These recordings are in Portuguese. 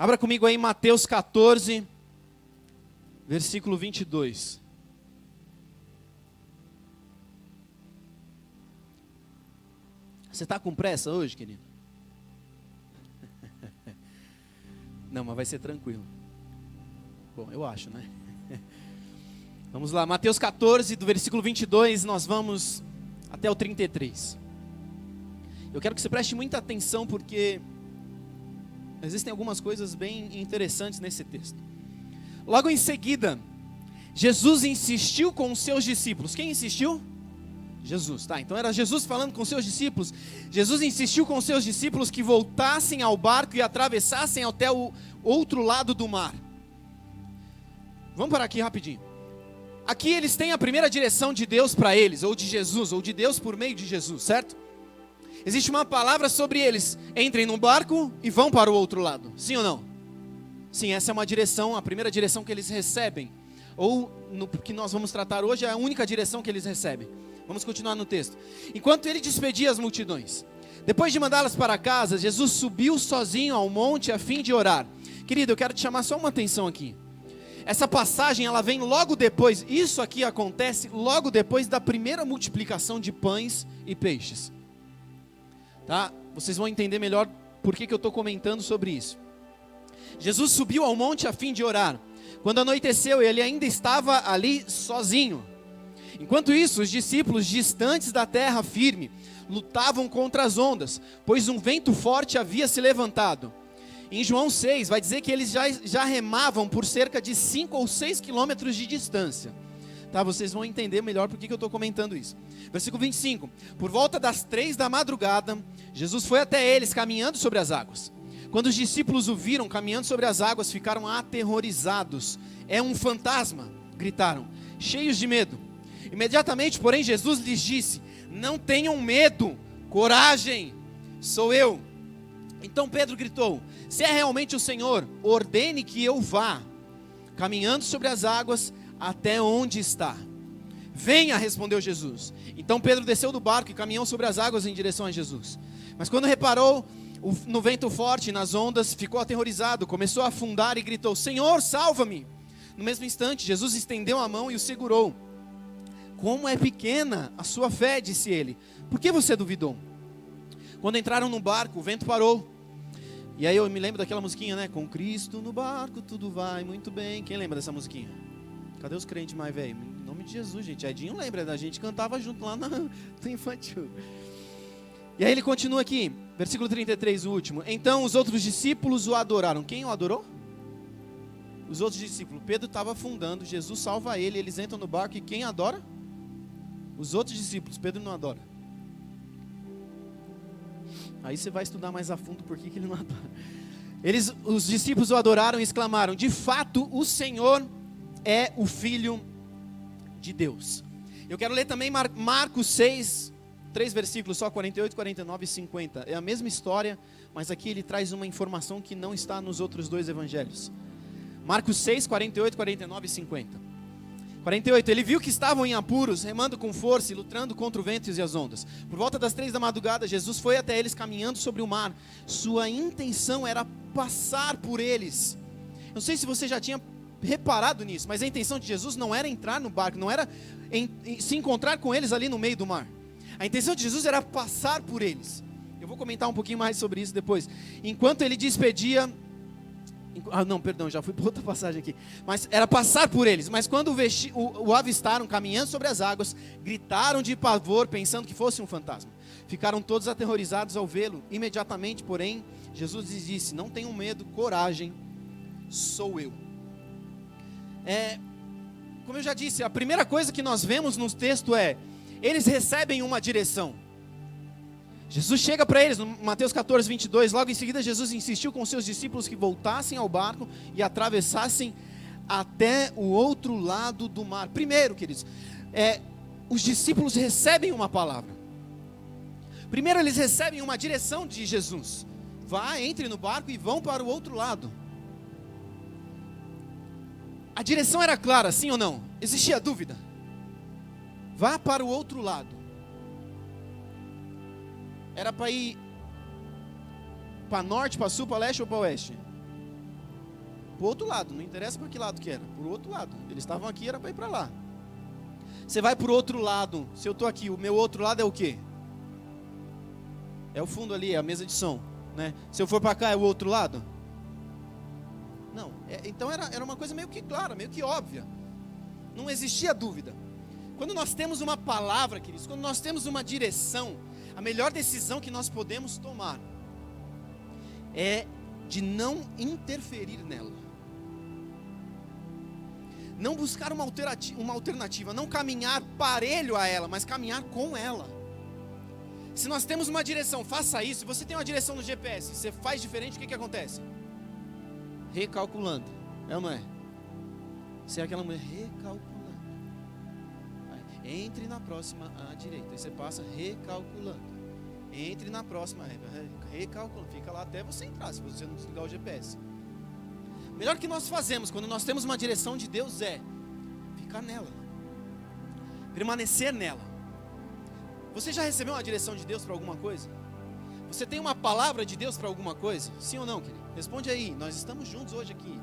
Abra comigo aí Mateus 14, versículo 22. Você está com pressa hoje, querido? Não, mas vai ser tranquilo. Bom, eu acho, né? Vamos lá, Mateus 14, do versículo 22, nós vamos até o 33. Eu quero que você preste muita atenção, porque existem algumas coisas bem interessantes nesse texto. Logo em seguida, Jesus insistiu com os seus discípulos. Quem insistiu? Jesus, tá? Então era Jesus falando com os seus discípulos. Jesus insistiu com os seus discípulos que voltassem ao barco e atravessassem até o outro lado do mar. Vamos parar aqui rapidinho. Aqui eles têm a primeira direção de Deus para eles, ou de Jesus, ou de Deus por meio de Jesus, certo? Existe uma palavra sobre eles: entrem no barco e vão para o outro lado, sim ou não? Sim, essa é uma direção, a primeira direção que eles recebem. Ou no que nós vamos tratar hoje é a única direção que eles recebem. Vamos continuar no texto. Enquanto ele despedia as multidões, depois de mandá-las para casa, Jesus subiu sozinho ao monte a fim de orar. Querido, eu quero te chamar só uma atenção aqui. Essa passagem, ela vem logo depois, isso aqui acontece logo depois da primeira multiplicação de pães e peixes. Tá? Vocês vão entender melhor por que eu estou comentando sobre isso. Jesus subiu ao monte a fim de orar. Quando anoiteceu, ele ainda estava ali sozinho. Enquanto isso, os discípulos, distantes da terra firme, lutavam contra as ondas, pois um vento forte havia se levantado. Em João 6, vai dizer que eles já remavam por cerca de 5 ou 6 quilômetros de distância. Tá, vocês vão entender melhor por que eu estou comentando isso. Versículo 25. Por volta das 3 da madrugada, Jesus foi até eles caminhando sobre as águas. Quando os discípulos o viram caminhando sobre as águas, ficaram aterrorizados. É um fantasma, gritaram, cheios de medo. Imediatamente, porém, Jesus lhes disse: não tenham medo, coragem, sou eu. Então Pedro gritou: se é realmente o Senhor, ordene que eu vá, caminhando sobre as águas até onde está. Venha, respondeu Jesus. Então Pedro desceu do barco e caminhou sobre as águas em direção a Jesus. Mas quando reparou no vento forte e nas ondas, ficou aterrorizado, começou a afundar e gritou: Senhor, salva-me! No mesmo instante, Jesus estendeu a mão e o segurou. Como é pequena a sua fé, disse ele. Por que você duvidou? Quando entraram no barco, o vento parou. E aí eu me lembro daquela musiquinha, né? Com Cristo no barco, tudo vai muito bem. Quem lembra dessa musiquinha? Cadê os crentes mais velhos? Em nome de Jesus, gente. Edinho lembra, da gente cantava junto lá no infantil. E aí ele continua aqui, versículo 33, o último. Então os outros discípulos o adoraram. Quem o adorou? Os outros discípulos. Pedro estava afundando, Jesus salva ele, eles entram no barco e quem adora? Os outros discípulos. Pedro não adora. Aí você vai estudar mais a fundo por que ele não adora. Os discípulos o adoraram e exclamaram: de fato o Senhor é o Filho de Deus. Eu quero ler também Marcos 6, 3 versículos só, 48, 49 e 50. É a mesma história, mas aqui ele traz uma informação que não está nos outros dois evangelhos. Marcos 6, 48, 49 e 50. 48, ele viu que estavam em apuros, remando com força e lutando contra o vento e as ondas. Por volta das 3 da madrugada, Jesus foi até eles caminhando sobre o mar. Sua intenção era passar por eles. Não sei se você já tinha reparado nisso, mas a intenção de Jesus não era entrar no barco, não era se encontrar com eles ali no meio do mar. A intenção de Jesus era passar por eles. Eu vou comentar um pouquinho mais sobre isso depois. Enquanto ele despedia... já fui para outra passagem aqui. Mas era passar por eles. Mas quando o avistaram caminhando sobre as águas, gritaram de pavor, pensando que fosse um fantasma. Ficaram todos aterrorizados ao vê-lo. Imediatamente, porém, Jesus lhes disse: não tenham medo, coragem, sou eu. Como eu já disse, a primeira coisa que nós vemos no texto é: eles recebem uma direção. Jesus chega para eles, no Mateus 14, 22, logo em seguida Jesus insistiu com seus discípulos que voltassem ao barco e atravessassem até o outro lado do mar. Primeiro, queridos, os discípulos recebem uma palavra. Primeiro eles recebem uma direção de Jesus: vá, entre no barco e vão para o outro lado. A direção era clara, sim ou não? Existia dúvida? Vá para o outro lado. Era para ir para norte, para sul, para leste ou para oeste? Para o outro lado, não interessa para que lado que era, para o outro lado. Eles estavam aqui, era para ir para lá. Você vai para o outro lado, se eu estou aqui, o meu outro lado é o quê? É o fundo ali, é a mesa de som, né? Se eu for para cá, é o outro lado? Não, então era uma coisa meio que clara, meio que óbvia. Não existia dúvida. Quando nós temos uma palavra, queridos, quando nós temos uma direção, a melhor decisão que nós podemos tomar é de não interferir nela. Não buscar uma alternativa, não caminhar parelho a ela, mas caminhar com ela. Se nós temos uma direção, faça isso. Se você tem uma direção no GPS, você faz diferente, o que acontece? Recalculando, é ou não é? Você é aquela mulher recalculando. Entre na próxima à direita, aí você passa recalculando. Entre na próxima, recalculando. Fica lá até você entrar, se você não desligar o GPS. O melhor que nós fazemos quando nós temos uma direção de Deus é ficar nela, permanecer nela. Você já recebeu uma direção de Deus para alguma coisa? Você tem uma palavra de Deus para alguma coisa? Sim ou não, querido? Responde aí, nós estamos juntos hoje aqui.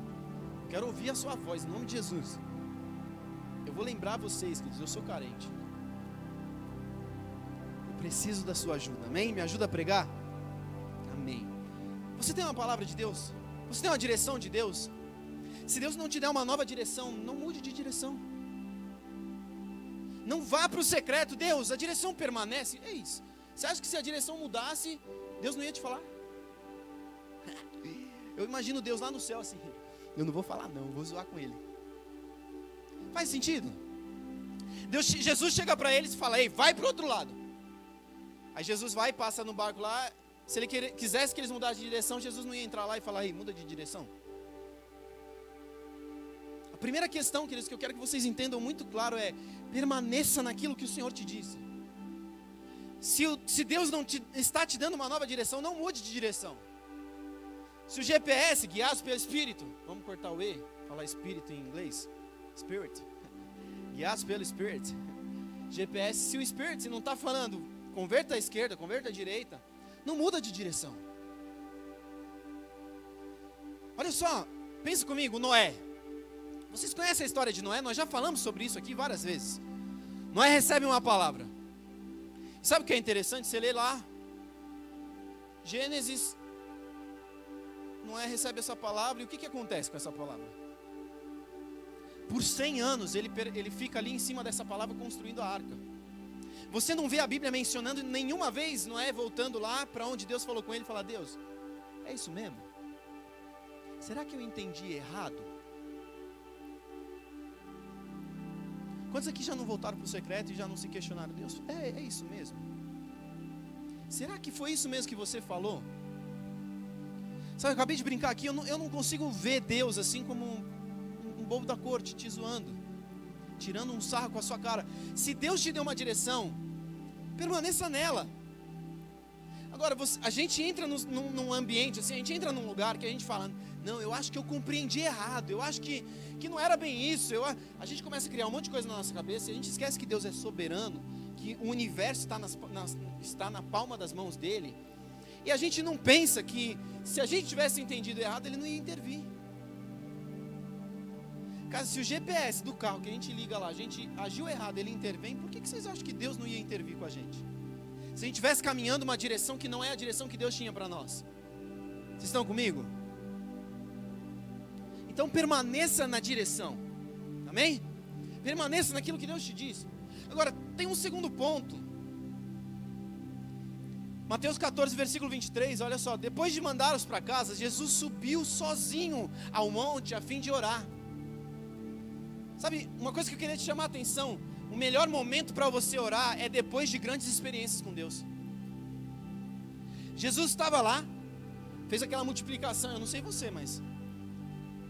Quero ouvir a sua voz, em nome de Jesus. Eu vou lembrar vocês, queridos, eu sou carente. Eu preciso da sua ajuda, amém? Me ajuda a pregar? Amém. Você tem uma palavra de Deus? Você tem uma direção de Deus? Se Deus não te der uma nova direção, não mude de direção. Não vá para o secreto. Deus, a direção permanece. É isso. Você acha que se a direção mudasse, Deus não ia te falar? Eu imagino Deus lá no céu assim, eu não vou falar não, eu vou zoar com ele. Faz sentido? Jesus chega para eles e fala, ei, vai para o outro lado. Aí Jesus vai e passa no barco lá. Se ele quisesse que eles mudassem de direção, Jesus não ia entrar lá e falar, ei, muda de direção. A primeira questão, queridos, que eu quero que vocês entendam muito claro é, permaneça naquilo que o Senhor te disse. Se Deus não está te dando uma nova direção, não mude de direção. Se o GPS, guiado pelo Espírito, vamos cortar o E, falar Espírito em inglês, Spirit, guiado pelo Spirit, GPS, se o Spirit não está falando, converta à esquerda, converta à direita, não muda de direção. Olha só, pensa comigo, Noé. Vocês conhecem a história de Noé? Nós já falamos sobre isso aqui várias vezes. Noé recebe uma palavra. Sabe o que é interessante? Você lê lá, Gênesis, Noé recebe essa palavra, e o que acontece com essa palavra? Por 100 anos, ele fica ali em cima dessa palavra construindo a arca. Você não vê a Bíblia mencionando nenhuma vez Noé voltando lá para onde Deus falou com ele e falar, Deus, é isso mesmo? Será que eu entendi errado? Quantos aqui já não voltaram para o secreto e já não se questionaram? Deus, é isso mesmo? Será que foi isso mesmo que você falou? Sabe, eu acabei de brincar aqui, eu não consigo ver Deus assim como um bobo da corte, te zoando, tirando um sarro com a sua cara. Se Deus te deu uma direção, permaneça nela. Agora, a gente entra num ambiente assim, a gente entra num lugar que a gente fala, não, eu acho que eu compreendi errado, eu acho que não era bem isso. A gente começa a criar um monte de coisa na nossa cabeça e a gente esquece que Deus é soberano, que o universo está na palma das mãos dele. E a gente não pensa que se a gente tivesse entendido errado, ele não ia intervir. Caso se o GPS do carro que a gente liga lá, a gente agiu errado, ele intervém, por que vocês acham que Deus não ia intervir com a gente? Se a gente estivesse caminhando uma direção que não é a direção que Deus tinha para nós. Vocês estão comigo? Então permaneça na direção. Amém? Permaneça naquilo que Deus te disse. Agora, tem um segundo ponto. Mateus 14, versículo 23, olha só. Depois de mandá-los para casa, Jesus subiu sozinho ao monte a fim de orar. Sabe, uma coisa que eu queria te chamar a atenção. O melhor momento para você orar é depois de grandes experiências com Deus. Jesus estava lá, fez aquela multiplicação, eu não sei você, mas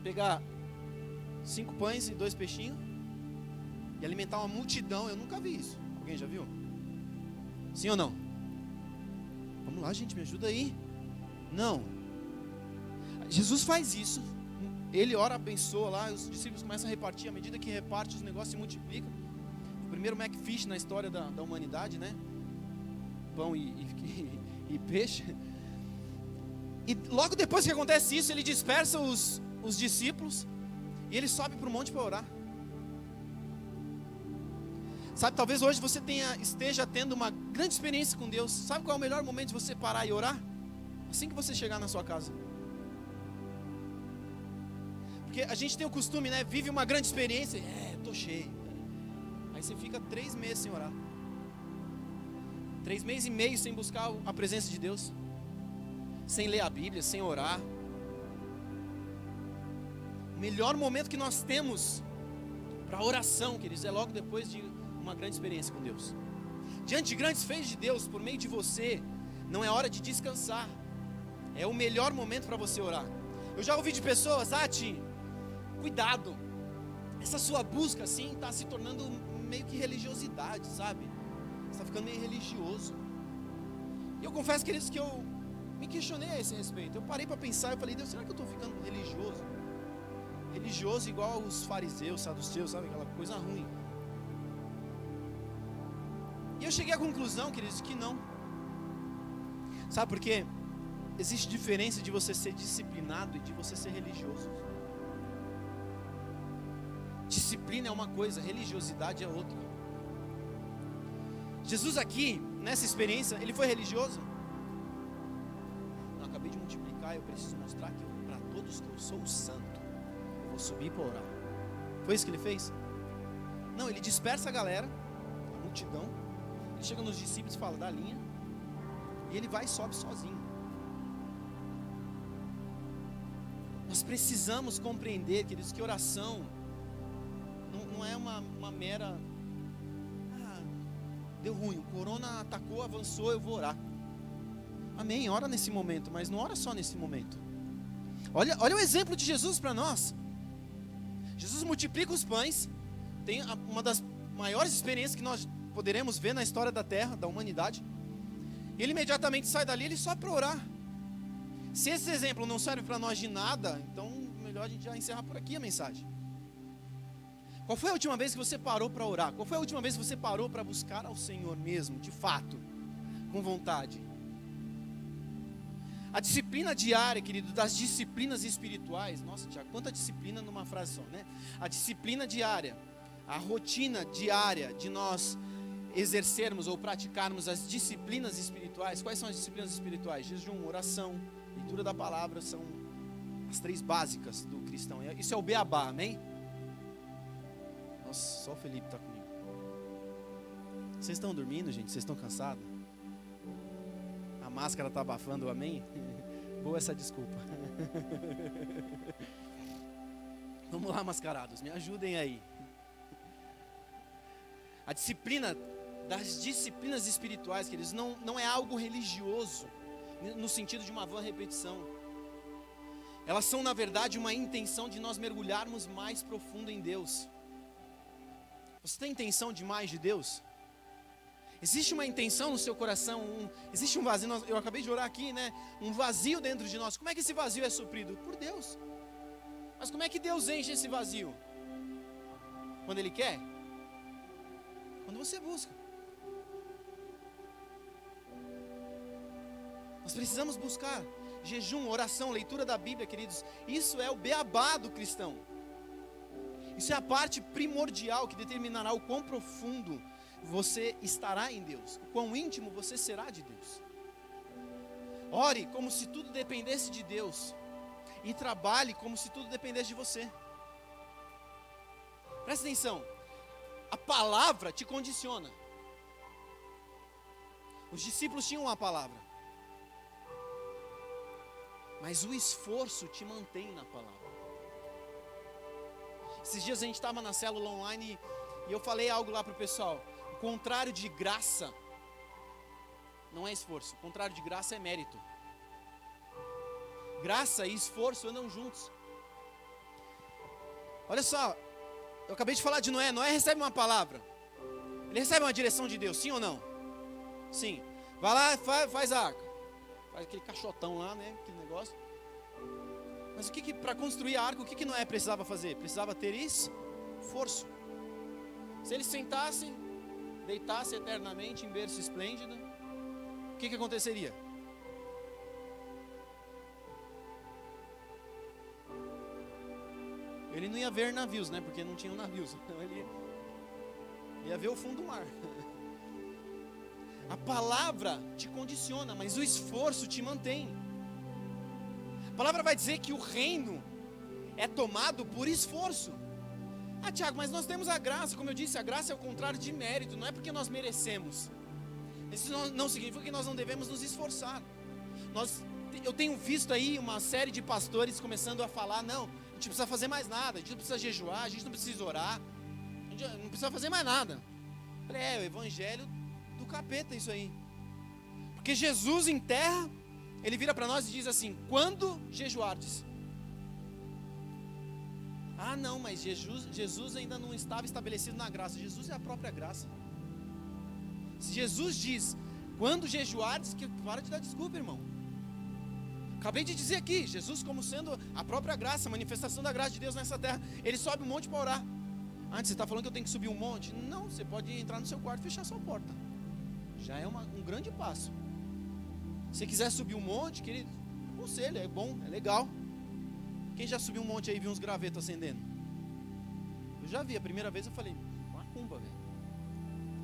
pegar 5 pães e 2 peixinhos e alimentar uma multidão, eu nunca vi isso. Alguém já viu? Sim ou não? Vamos lá, gente, me ajuda aí. Não. Jesus faz isso. Ele ora, abençoa lá, os discípulos começam a repartir. À medida que reparte, os negócios se multiplicam. O primeiro McFish na história da humanidade, né? Pão e peixe. E logo depois que acontece isso, ele dispersa os discípulos e ele sobe para o monte para orar. Sabe, talvez hoje você esteja tendo uma grande experiência com Deus. Sabe qual é o melhor momento de você parar e orar? Assim que você chegar na sua casa. Porque a gente tem o costume, né? Vive uma grande experiência. Tô cheio. Aí você fica 3 meses sem orar. 3 meses e meio sem buscar a presença de Deus. Sem ler a Bíblia, sem orar. O melhor momento que nós temos para oração, queridos, é logo depois de uma grande experiência com Deus. Diante de grandes feitos de Deus, por meio de você, não é hora de descansar. É o melhor momento para você orar. Eu já ouvi de pessoas, Ti, cuidado. Essa sua busca assim está se tornando meio que religiosidade, sabe? Você está ficando meio religioso. E eu confesso, queridos, que eu me questionei a esse respeito. Eu parei para pensar e falei, Deus, será que eu estou ficando religioso? Religioso igual os fariseus, saduceus, sabe? Aquela coisa ruim. E eu cheguei à conclusão, queridos, que não. Sabe por quê? Existe diferença de você ser disciplinado e de você ser religioso. Disciplina é uma coisa, religiosidade é outra. Jesus aqui, nessa experiência, ele foi religioso? Não, acabei de multiplicar, eu preciso mostrar que para todos que eu sou o santo. Eu vou subir para orar. Foi isso que ele fez? Não, ele dispersa a galera, a multidão. Ele chega nos discípulos e fala, dá linha. E ele vai e sobe sozinho. Nós precisamos compreender, queridos, que oração não é uma mera... deu ruim, o corona atacou, avançou, eu vou orar. Amém, ora nesse momento, mas não ora só nesse momento. Olha o exemplo de Jesus para nós. Jesus multiplica os pães. Tem uma das maiores experiências que nós poderemos ver na história da terra, da humanidade. E ele imediatamente sai dali, ele só para orar. Se esse exemplo não serve para nós de nada, então melhor a gente já encerrar por aqui a mensagem. Qual foi a última vez que você parou para orar? Qual foi a última vez que você parou para buscar ao Senhor mesmo, de fato, com vontade? A disciplina diária, querido, das disciplinas espirituais. Nossa, Tiago, quanta disciplina numa frase só, né? A disciplina diária, a rotina diária de nós exercermos ou praticarmos as disciplinas espirituais. Quais são as disciplinas espirituais? Jejum, oração, leitura da palavra, são as 3 básicas do cristão. Isso é o beabá, amém? Nossa, só o Felipe está comigo. Vocês estão dormindo, gente? Vocês estão cansados? A máscara está abafando, amém? Boa essa desculpa. Vamos lá, mascarados, me ajudem aí. A disciplina das disciplinas espirituais, queridos, não é algo religioso, no sentido de uma vã repetição. Elas são, na verdade, uma intenção de nós mergulharmos mais profundo em Deus. Você tem intenção de mais de Deus? Existe uma intenção no seu coração, existe um vazio, eu acabei de orar aqui, né? Um vazio dentro de nós. Como é que esse vazio é suprido? Por Deus. Mas como é que Deus enche esse vazio? Quando Ele quer? Quando você busca. Nós precisamos buscar jejum, oração, leitura da Bíblia, queridos. Isso é o beabá do cristão. Isso é a parte primordial que determinará o quão profundo você estará em Deus, o quão íntimo você será de Deus. Ore como se tudo dependesse de Deus e trabalhe como se tudo dependesse de você. Presta atenção, a palavra te condiciona. Os discípulos tinham uma palavra, mas o esforço te mantém na palavra. Esses dias a gente estava na célula online e eu falei algo lá para o pessoal. O contrário de graça não é esforço, o contrário de graça é mérito. Graça e esforço andam juntos. Olha só, eu acabei de falar de Noé. Noé recebe uma palavra, ele recebe uma direção de Deus, sim ou não? Sim. Vai lá, faz a arca, faz aquele caixotão lá, né, aquele negócio. Mas para construir a arca, o que Noé precisava fazer? Precisava ter esforço. Se ele sentasse, deitasse eternamente em berço esplêndido, o que aconteceria? Ele não ia ver navios, né? Porque não tinham navios. Então ele ia ver o fundo do mar. A palavra te condiciona, mas o esforço te mantém. A palavra vai dizer que o reino é tomado por esforço. Ah, Tiago, mas nós temos a graça. Como eu disse, a graça é o contrário de mérito. Não é porque nós merecemos. Isso não significa que nós não devemos nos esforçar. Eu tenho visto aí uma série de pastores começando a falar: não, a gente precisa fazer mais nada, a gente não precisa jejuar, a gente não precisa orar, a gente não precisa fazer mais nada. Eu falei, o evangelho do capeta isso aí. Porque Jesus em terra, ele vira para nós e diz assim: quando jejuardes. Ah não, mas Jesus ainda não estava estabelecido na graça. Jesus é a própria graça. Se Jesus diz, quando jejuardes, que para de dar desculpa, irmão. Acabei de dizer aqui, Jesus como sendo a própria graça, a manifestação da graça de Deus nessa terra. Ele sobe um monte para orar. Antes você está falando que eu tenho que subir um monte? Não, você pode entrar no seu quarto e fechar sua porta. Já é um grande passo. Se você quiser subir um monte, querido, conselho, é bom, é legal. Quem já subiu um monte aí e viu uns gravetos acendendo? Eu já vi, a primeira vez eu falei, macumba, velho.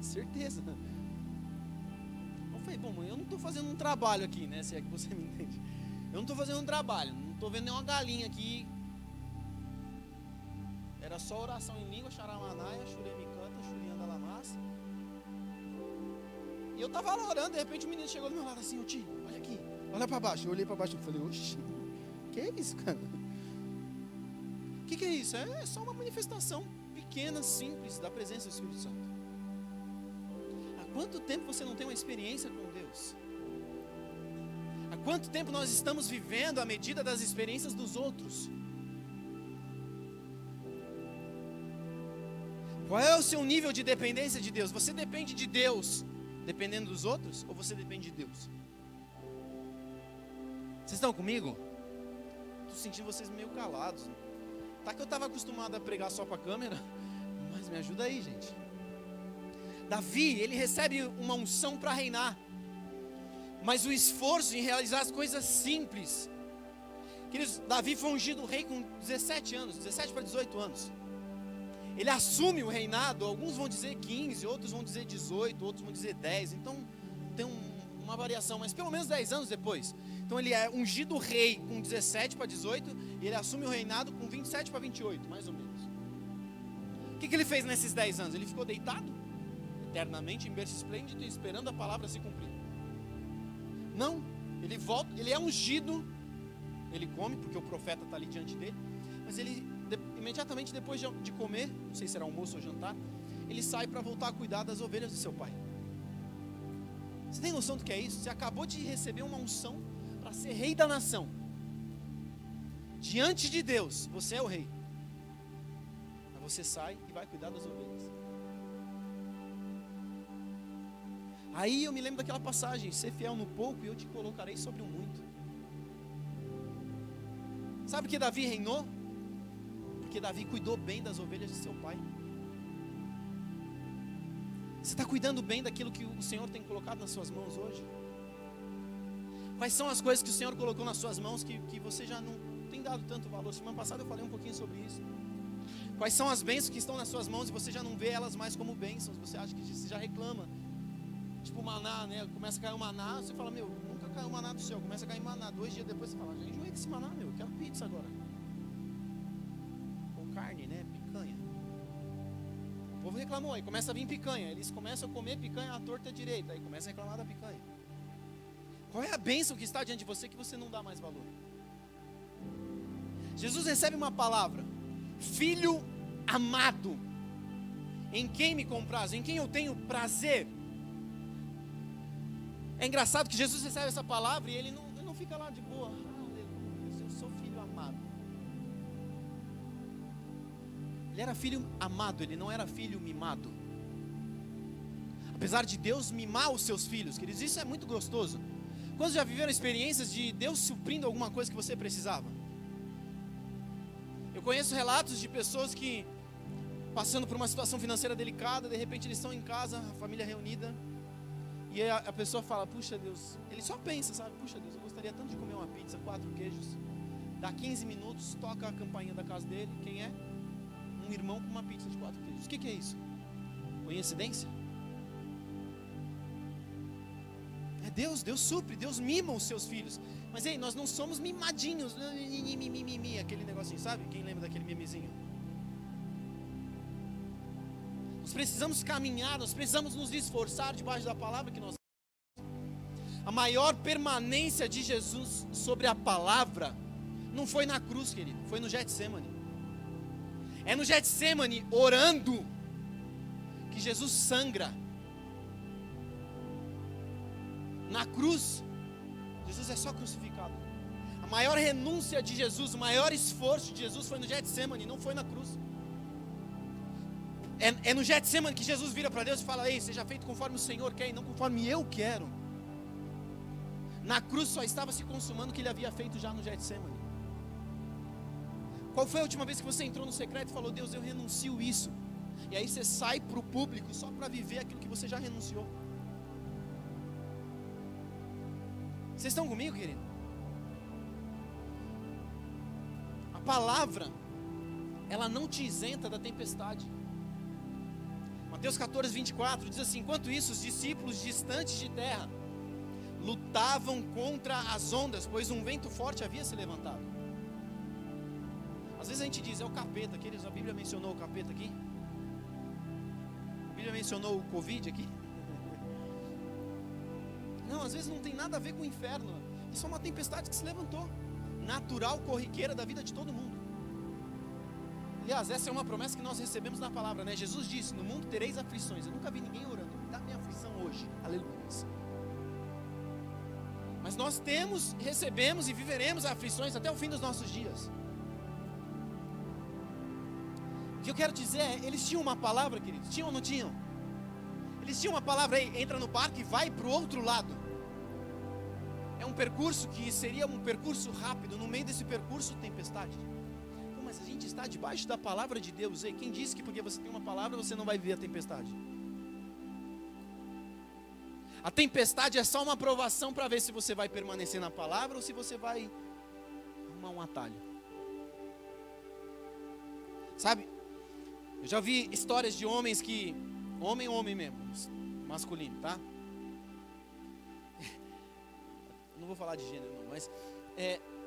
Certeza. Eu falei, bom, eu não estou fazendo um trabalho aqui, né? Se é que você me entende. Eu não estou fazendo um trabalho, não estou vendo nenhuma galinha aqui. Era só oração em língua, xaramanaia, xuremicanta, xuriandalamassa. E eu estava lá orando, de repente o menino chegou do meu lado assim, ô tio, olha aqui, olha para baixo. Eu olhei para baixo e falei, oxi, que é isso, cara? O que é isso? É só uma manifestação pequena, simples, da presença do Espírito Santo. Há quanto tempo você não tem uma experiência com Deus? Há quanto tempo nós estamos vivendo à medida das experiências dos outros? Qual é o seu nível de dependência de Deus? Você depende de Deus dependendo dos outros? Ou você depende de Deus? Vocês estão comigo? Estou sentindo vocês meio calados. Tá que eu estava acostumado a pregar só para a câmera, mas me ajuda aí, gente. Davi, ele recebe uma unção para reinar, mas o esforço em realizar as coisas simples. Queridos, Davi foi ungido rei com 17 anos, 17 para 18 anos. Ele assume o reinado, alguns vão dizer 15, outros vão dizer 18, outros vão dizer 10. Então tem uma variação, mas pelo menos 10 anos depois. Então ele é ungido rei com 17 para 18 e ele assume o reinado com 27 para 28, mais ou menos. O que ele fez nesses 10 anos? Ele ficou deitado eternamente em berço esplêndido, esperando a palavra se cumprir? Não, ele volta, ele é ungido, ele come porque o profeta está ali diante dele, mas ele imediatamente depois de comer, não sei se era almoço ou jantar, ele sai para voltar a cuidar das ovelhas do seu pai. Você tem noção do que é isso? Você acabou de receber uma unção para ser rei da nação. Diante de Deus, você é o rei. Mas você sai e vai cuidar das ovelhas. Aí eu me lembro daquela passagem: ser fiel no pouco e eu te colocarei sobre o muito. Sabe por que Davi reinou? Porque Davi cuidou bem das ovelhas de seu pai. Você está cuidando bem daquilo que o Senhor tem colocado nas suas mãos hoje? Quais são as coisas que o Senhor colocou nas suas mãos que você já não tem dado tanto valor? Semana passada eu falei um pouquinho sobre isso. Quais são as bênçãos que estão nas suas mãos e você já não vê elas mais como bênçãos? Você acha que você já reclama? Tipo maná, né? Começa a cair o maná, você fala, meu, nunca caiu maná do céu. Começa a cair maná, 2 dias depois você fala, já enjoei desse maná, meu, eu quero pizza agora. Com carne, né? Picanha. O povo reclamou, aí começa a vir picanha. Eles começam a comer picanha à torta e à direita. Aí começa a reclamar da picanha. Qual é a bênção que está diante de você que você não dá mais valor? Jesus recebe uma palavra: filho amado, em quem me compraz, em quem eu tenho prazer. É engraçado que Jesus recebe essa palavra e ele não fica lá de boa. Aleluia, eu sou filho amado. Ele era filho amado, ele não era filho mimado. Apesar de Deus mimar os seus filhos, queridos, isso é muito gostoso. Quantos já viveram experiências de Deus suprindo alguma coisa que você precisava? Eu conheço relatos de pessoas que, passando por uma situação financeira delicada, de repente eles estão em casa, a família reunida, e a pessoa fala, puxa Deus, ele só pensa, sabe, puxa Deus, eu gostaria tanto de comer uma pizza, 4 queijos, Dá 15 minutos, toca a campainha da casa dele. Quem é? Um irmão com uma pizza de 4 queijos. O que é isso? Coincidência? É Deus, Deus supre, Deus mima os seus filhos. Mas ei, nós não somos mimadinhos. Aquele negocinho, sabe? Quem lembra daquele memezinho? Nós precisamos caminhar, nós precisamos nos esforçar debaixo da palavra que nós... A maior permanência de Jesus sobre a palavra não foi na cruz, querido, foi no Getsemane. É no Getsemane, orando, que Jesus sangra. Na cruz, Jesus é só crucificado. A maior renúncia de Jesus, o maior esforço de Jesus foi no Getsemane, não foi na cruz. É no Getsemane que Jesus vira para Deus e fala: ei, seja feito conforme o Senhor quer e não conforme eu quero. Na cruz só estava se consumando o que ele havia feito já no Getsemane. Qual foi a última vez que você entrou no secreto e falou: Deus, eu renuncio isso? E aí você sai para o público só para viver aquilo que você já renunciou. Vocês estão comigo, querido? A palavra, ela não te isenta da tempestade. Mateus 14, 24 diz assim: enquanto isso, os discípulos distantes de terra lutavam contra as ondas, pois um vento forte havia se levantado. Às vezes a gente diz: é o capeta, a Bíblia mencionou o capeta aqui? A Bíblia mencionou o Covid aqui? Não, às vezes não tem nada a ver com o inferno. Isso é uma tempestade que se levantou, natural, corriqueira da vida de todo mundo. Aliás, essa é uma promessa que nós recebemos na palavra, né? Jesus disse: no mundo tereis aflições. Eu nunca vi ninguém orando: dá minha aflição hoje, aleluia. Mas nós temos, recebemos e viveremos aflições até o fim dos nossos dias. O que eu quero dizer é, eles tinham uma palavra, queridos, tinham ou não tinham? Eles tinham uma palavra aí: entra no barco e vai para o outro lado. É um percurso que seria um percurso rápido. No meio desse percurso, tempestade. Pô, mas a gente está debaixo da palavra de Deus. Ei, quem disse que porque você tem uma palavra você não vai viver a tempestade? A tempestade é só uma provação para ver se você vai permanecer na palavra ou se você vai arrumar um atalho. Sabe, eu já vi histórias de homens que... Homem mesmo, masculino, tá? Não vou falar de gênero não, mas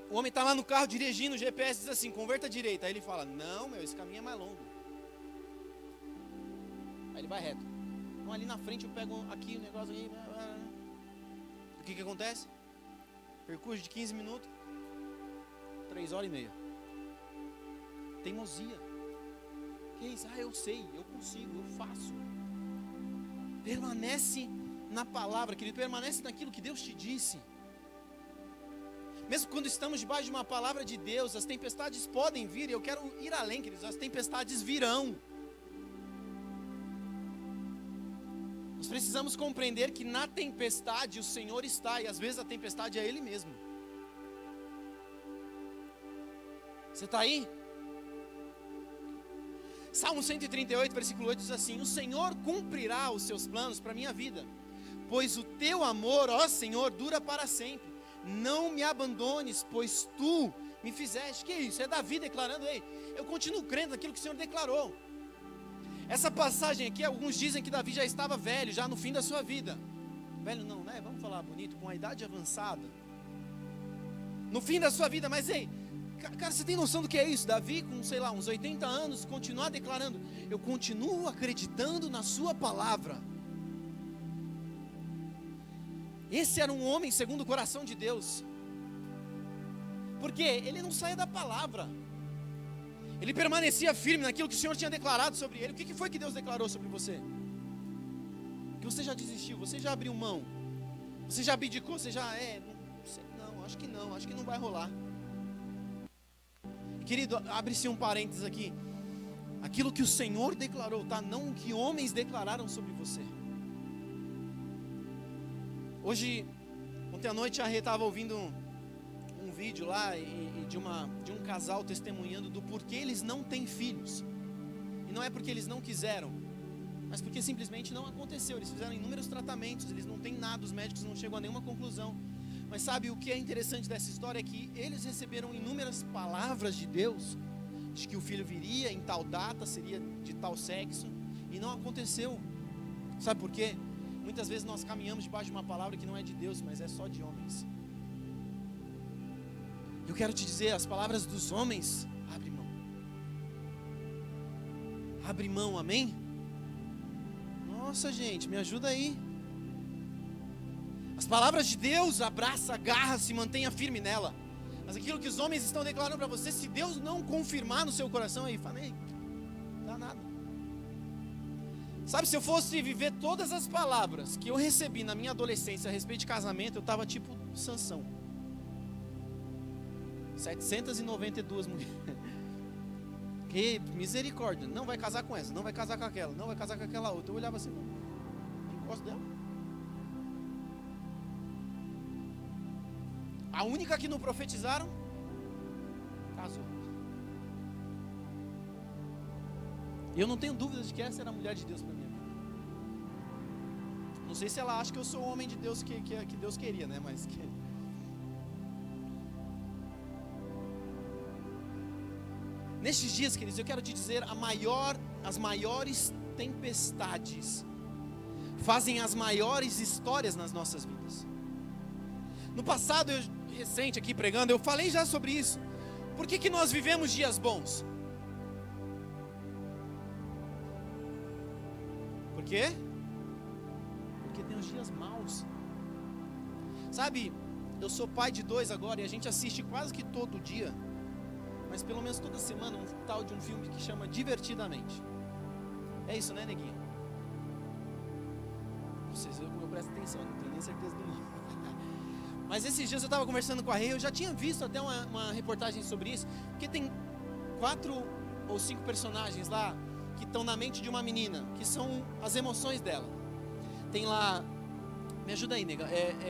o homem está lá no carro dirigindo, o GPS diz assim: converta à direita. Aí ele fala: não, meu, esse caminho é mais longo. Aí ele vai reto. Então ali na frente eu pego aqui o negócio aí. O que acontece? Percurso de 15 minutos, 3 horas e meia. Teimosia. Que é isso? Eu sei, eu consigo, eu faço. Permanece na palavra, querido, permanece naquilo que Deus te disse. Mesmo quando estamos debaixo de uma palavra de Deus, as tempestades podem vir, e eu quero ir além, queridos, as tempestades virão. Nós precisamos compreender que na tempestade o Senhor está, e às vezes a tempestade é Ele mesmo. Você está aí? Salmo 138, versículo 8 diz assim: o Senhor cumprirá os seus planos para a minha vida, pois o teu amor, ó Senhor, dura para sempre. Não me abandones, pois tu me fizeste. Que isso? É Davi declarando: ei, eu continuo crendo naquilo que o Senhor declarou. Essa passagem aqui, alguns dizem que Davi já estava velho, já no fim da sua vida. Velho não, né? Vamos falar bonito, com a idade avançada. No fim da sua vida, mas ei, cara, você tem noção do que é isso? Davi com, sei lá, uns 80 anos, continuar declarando: eu continuo acreditando na sua palavra. Esse era um homem segundo o coração de Deus. Porque ele não saía da palavra. Ele permanecia firme naquilo que o Senhor tinha declarado sobre ele. O que foi que Deus declarou sobre você? Que você já desistiu, você já abriu mão, você já abdicou, você já acho que não vai rolar. Querido, abre-se um parênteses aqui. Aquilo que o Senhor declarou, tá? Não o que homens declararam sobre você. Hoje, ontem à noite, a Rê estava ouvindo um vídeo lá de um casal testemunhando do porquê eles não têm filhos. E não é porque eles não quiseram, mas porque simplesmente não aconteceu. Eles fizeram inúmeros tratamentos, eles não têm nada, os médicos não chegam a nenhuma conclusão. Mas sabe o que é interessante dessa história? É que eles receberam inúmeras palavras de Deus, de que o filho viria em tal data, seria de tal sexo, e não aconteceu. Sabe por quê? Muitas vezes nós caminhamos debaixo de uma palavra que não é de Deus, mas é só de homens. Eu quero te dizer, as palavras dos homens, abre mão. Abre mão, amém? Nossa, gente, me ajuda aí. As palavras de Deus, abraça, agarra, se mantenha firme nela. Mas aquilo que os homens estão declarando para você, se Deus não confirmar no seu coração, aí fala, não dá nada. Sabe, se eu fosse viver todas as palavras que eu recebi na minha adolescência a respeito de casamento, eu estava tipo Sansão. 792 mulheres. Que misericórdia, não vai casar com essa, não vai casar com aquela, não vai casar com aquela outra. Eu olhava assim, não gosto dela. A única que não profetizaram, casou. E eu não tenho dúvidas de que essa era a mulher de Deus para mim. Não sei se ela acha que eu sou o homem de Deus que Deus queria, né? Mas que... Nestes dias, queridos, eu quero te dizer, as maiores tempestades fazem as maiores histórias nas nossas vidas. No passado, recente aqui pregando, eu falei já sobre isso. Por que nós vivemos dias bons? Por quê? Porque tem os dias maus. Sabe, eu sou pai de 2 agora e a gente assiste quase que todo dia, mas pelo menos toda semana, um tal de um filme que chama Divertidamente. É isso, né, neguinho? Vocês viram como eu presto atenção, não tenho nem certeza do nome. Mas esses dias eu estava conversando com a Rei, eu já tinha visto até uma reportagem sobre isso, porque tem 4 ou 5 personagens lá que estão na mente de uma menina, que são as emoções dela. Tem lá, me ajuda aí, nega,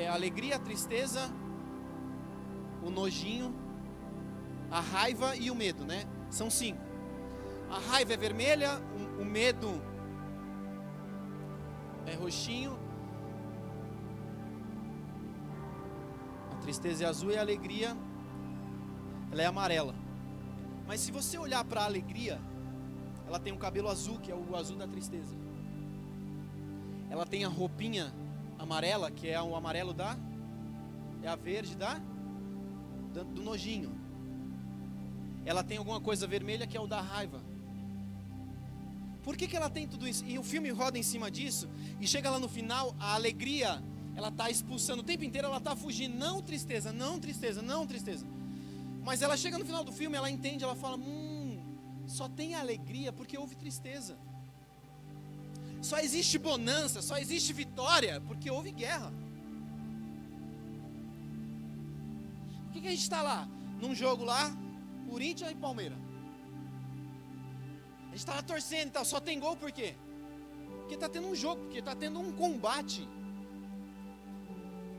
a alegria, a tristeza, o nojinho, a raiva e o medo, né? São 5. A raiva é vermelha, o medo é roxinho, a tristeza é azul e a alegria, ela é amarela. Mas se você olhar para a alegria, ela tem um cabelo azul, que é o azul da tristeza. Ela tem a roupinha amarela, que é o amarelo é a verde do nojinho. Ela tem alguma coisa vermelha, que é o da raiva. Por que ela tem tudo isso? E o filme roda em cima disso, e chega lá no final, a alegria, ela está expulsando, o tempo inteiro ela está fugindo, não tristeza, não tristeza, não tristeza. Mas ela chega no final do filme, ela entende, ela fala, só tem alegria porque houve tristeza. Só existe bonança, só existe vitória porque houve guerra. Por que a gente está lá? Num jogo lá, Corinthians e Palmeiras. A gente está lá torcendo e tal, só tem gol por quê? Porque está tendo um jogo, porque está tendo um combate.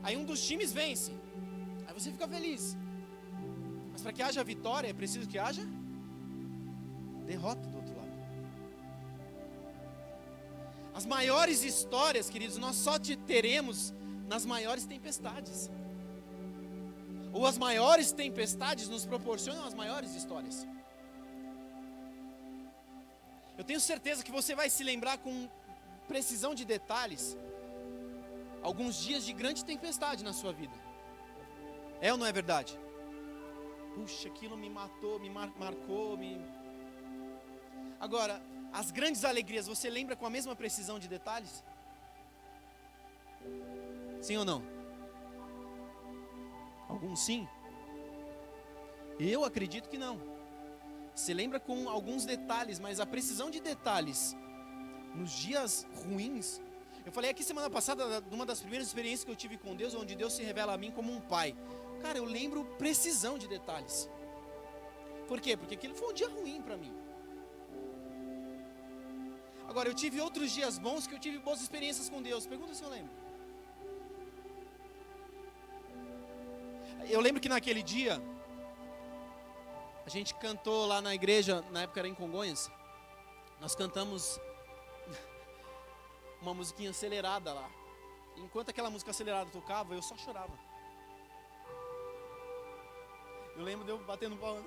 Aí um dos times vence, aí você fica feliz. Mas para que haja vitória, é preciso que haja derrota do outro lado. As maiores histórias, queridos, nós só teremos nas maiores tempestades. Ou as maiores tempestades nos proporcionam as maiores histórias. Eu tenho certeza que você vai se lembrar com precisão de detalhes alguns dias de grande tempestade na sua vida. É ou não é verdade? Puxa, aquilo me matou, me marcou, Agora, as grandes alegrias, você lembra com a mesma precisão de detalhes? Sim ou não? Alguns sim? Eu acredito que não. Você lembra com alguns detalhes, mas a precisão de detalhes nos dias ruins. Eu falei aqui semana passada de uma das primeiras experiências que eu tive com Deus, onde Deus se revela a mim como um pai. Cara, eu lembro precisão de detalhes. Por quê? Porque aquilo foi um dia ruim para mim. Agora, eu tive outros dias bons que eu tive boas experiências com Deus. Pergunta se eu lembro. Eu lembro que naquele dia, a gente cantou lá na igreja, na época era em Congonhas. Nós cantamos uma musiquinha acelerada lá. Enquanto aquela música acelerada tocava, eu só chorava. Eu lembro de eu batendo palma.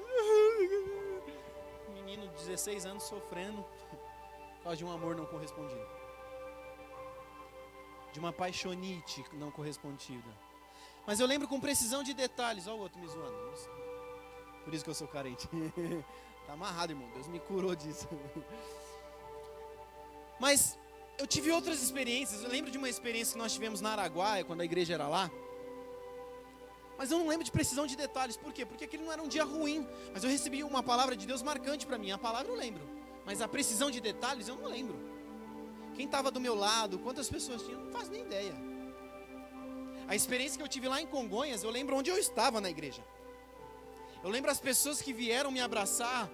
Menino de 16 anos sofrendo por causa de um amor não correspondido. De uma paixonite não correspondida. Mas eu lembro com precisão de detalhes. Olha o outro me zoando. Por isso que eu sou carente. Tá amarrado, irmão. Deus me curou disso. Mas eu tive outras experiências. Eu lembro de uma experiência que nós tivemos na Araguaia, quando a igreja era lá. Mas eu não lembro de precisão de detalhes. Por quê? Porque aquele não era um dia ruim. Mas eu recebi uma palavra de Deus marcante para mim. A palavra eu lembro. Mas a precisão de detalhes eu não lembro. Quem estava do meu lado, quantas pessoas tinham, não faço nem ideia. A experiência que eu tive lá em Congonhas, eu lembro onde eu estava na igreja. Eu lembro as pessoas que vieram me abraçar,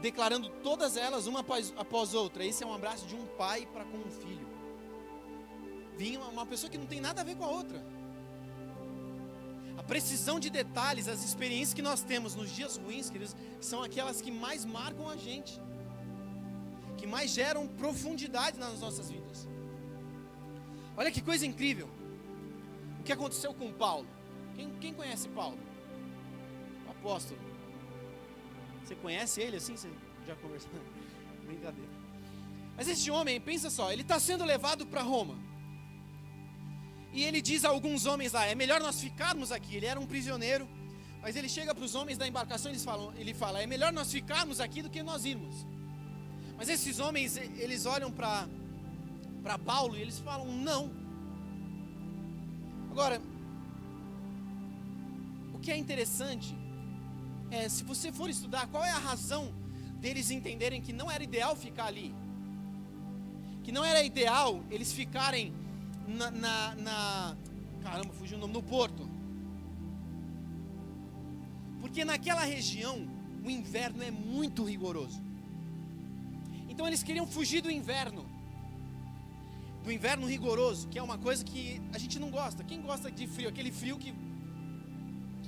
declarando todas elas, uma após outra. Esse é um abraço de um pai para com um filho. Vinha uma pessoa que não tem nada a ver com a outra. A precisão de detalhes, as experiências que nós temos nos dias ruins, queridos, são aquelas que mais marcam a gente, que mais geram profundidade nas nossas vidas. Olha que coisa incrível. O que aconteceu com Paulo? Quem conhece Paulo? O apóstolo. Você conhece ele assim? Você já conversou? Brincadeira. Mas esse homem, pensa só, ele está sendo levado para Roma. E ele diz a alguns homens lá, é melhor nós ficarmos aqui. Ele era um prisioneiro, mas ele chega para os homens da embarcação e ele fala, é melhor nós ficarmos aqui do que nós irmos. Mas esses homens, eles olham para Paulo e eles falam, não. Agora, o que é interessante é, se você for estudar, qual é a razão deles entenderem que não era ideal ficar ali? Que não era ideal eles ficarem caramba, fugiu o nome, no porto. Porque naquela região, o inverno é muito rigoroso. Então eles queriam fugir do inverno rigoroso, que é uma coisa que a gente não gosta. Quem gosta de frio? Aquele frio que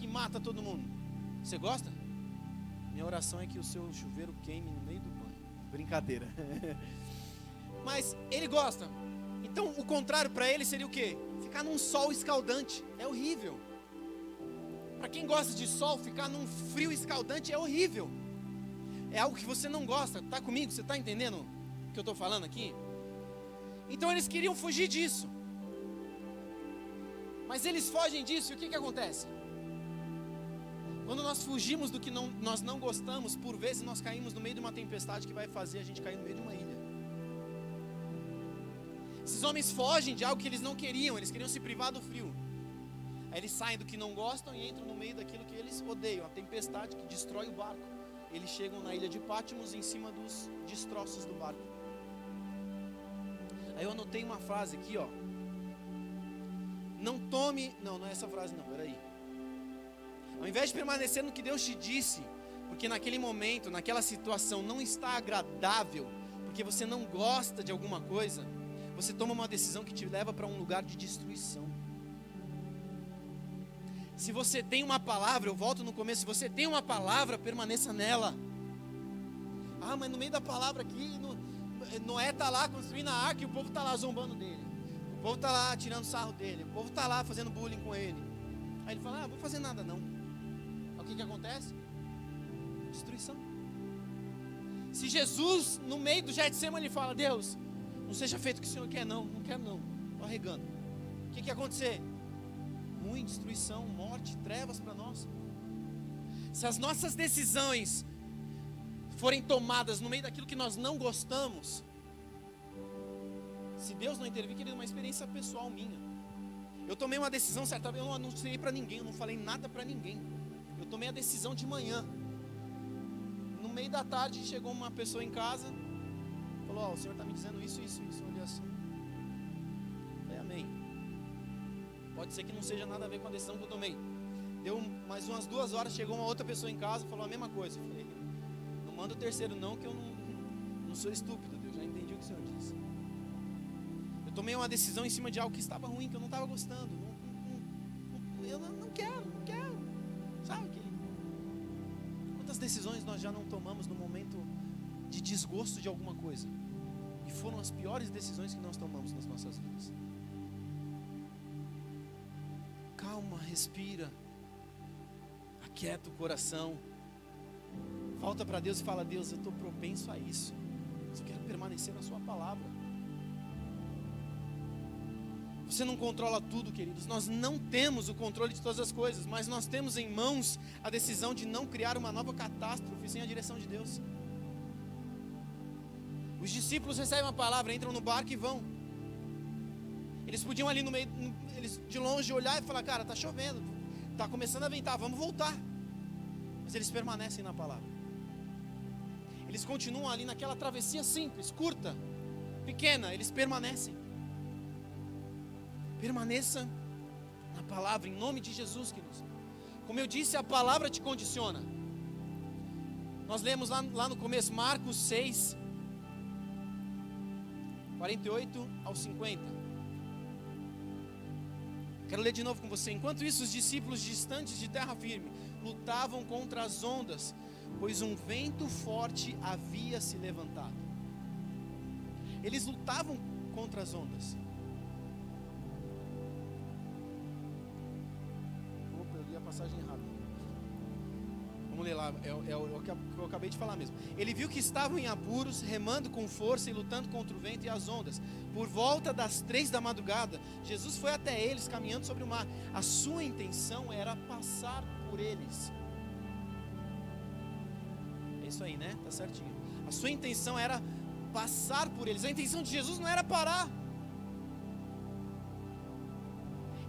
mata todo mundo. Você gosta? Minha oração é que o seu chuveiro queime no meio do banho. Brincadeira. Mas ele gosta. Então o contrário para ele seria o quê? Ficar num sol escaldante. É horrível. Para quem gosta de sol, ficar num frio escaldante é horrível. É algo que você não gosta. Está comigo? Você está entendendo o que eu estou falando aqui? Então eles queriam fugir disso. Mas eles fogem disso e o que acontece? Quando nós fugimos do que nós não gostamos, por vezes nós caímos no meio de uma tempestade que vai fazer a gente cair no meio de uma ilha. Esses homens fogem de algo que eles não queriam, eles queriam se privar do frio. Aí eles saem do que não gostam e entram no meio daquilo que eles odeiam, a tempestade que destrói o barco. Eles chegam na ilha de Pátimos em cima dos destroços do barco. Aí eu anotei uma frase aqui, ó. Não é essa frase não, peraí. Ao invés de permanecer no que Deus te disse, porque naquele momento, naquela situação não está agradável, porque você não gosta de alguma coisa, você toma uma decisão que te leva para um lugar de destruição. Se você tem uma palavra, eu volto no começo, se você tem uma palavra, permaneça nela. Ah, mas no meio da palavra aqui, Noé está lá construindo a arca e o povo está lá zombando dele. O povo está lá tirando sarro dele. O povo está lá fazendo bullying com ele. Aí ele fala, vou fazer nada não. Aí o que acontece? Destruição. Se Jesus, no meio do Getsemane, ele fala, Deus, não seja feito o que o Senhor quer não quero não, estou arregando. O que ia acontecer? Ruim, destruição, morte, trevas para nós. Se as nossas decisões forem tomadas no meio daquilo que nós não gostamos, se Deus não intervir, querido, uma experiência pessoal minha. Eu tomei uma decisão certa vez, eu não anunciei para ninguém, eu não falei nada para ninguém. Eu tomei a decisão de manhã. No meio da tarde chegou uma pessoa em casa, falou, o Senhor está me dizendo isso. Eu olhei assim, falei, amém. Pode ser que não seja nada a ver com a decisão que eu tomei. Deu mais umas 2 horas, chegou uma outra pessoa em casa, falou a mesma coisa. Eu falei, não manda o terceiro não, que eu não sou estúpido, Deus, já entendi o que o Senhor disse. Eu tomei uma decisão em cima de algo que estava ruim, que eu não estava gostando. Eu não quero. Sabe? Quantas decisões nós já não tomamos no momento de desgosto de alguma coisa? E foram as piores decisões que nós tomamos nas nossas vidas. Calma, respira. Aquieta o coração. Volta para Deus e fala: Deus, eu estou propenso a isso. Mas eu quero permanecer na sua palavra. Você não controla tudo, queridos. Nós não temos o controle de todas as coisas, mas nós temos em mãos a decisão de não criar uma nova catástrofe sem a direção de Deus. Os discípulos recebem uma palavra, entram no barco e vão. Eles podiam ali no meio, eles de longe olhar e falar: cara, está chovendo, está começando a ventar, vamos voltar. Mas eles permanecem na palavra. Eles continuam ali naquela travessia simples, curta, pequena, eles permanecem. Permaneça na palavra, em nome de Jesus, queridos. Como eu disse, a palavra te condiciona. Nós lemos lá no começo, Marcos 6, 48 ao 50. Quero ler de novo com você. Enquanto isso, os discípulos distantes de terra firme lutavam contra as ondas, pois um vento forte havia se levantado. Eles lutavam contra as ondas. Opa, eu li a passagem errada. Vamos ler lá, é o que eu acabei de falar mesmo. Ele viu que estavam em apuros, remando com força e lutando contra o vento e as ondas. Por volta das 3 da madrugada, Jesus foi até eles, caminhando sobre o mar. A sua intenção era passar por eles. É isso aí, né? Tá certinho. A sua intenção era passar por eles. A intenção de Jesus não era parar.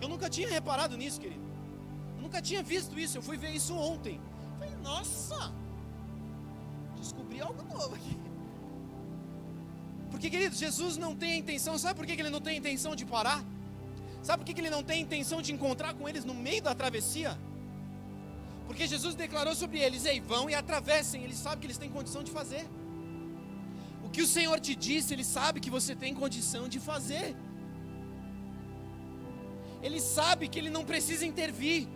Eu nunca tinha reparado nisso, querido. Eu nunca tinha visto isso. Eu fui ver isso ontem. Falei: nossa, descobri algo novo aqui. Porque, querido, Jesus não tem a intenção. Sabe por que ele não tem a intenção de parar? Sabe por que ele não tem a intenção de encontrar com eles no meio da travessia? Porque Jesus declarou sobre eles: ei, vão e atravessem. Ele sabe que eles têm condição de fazer. O que o Senhor te disse, Ele sabe que você tem condição de fazer. Ele sabe que Ele não precisa intervir.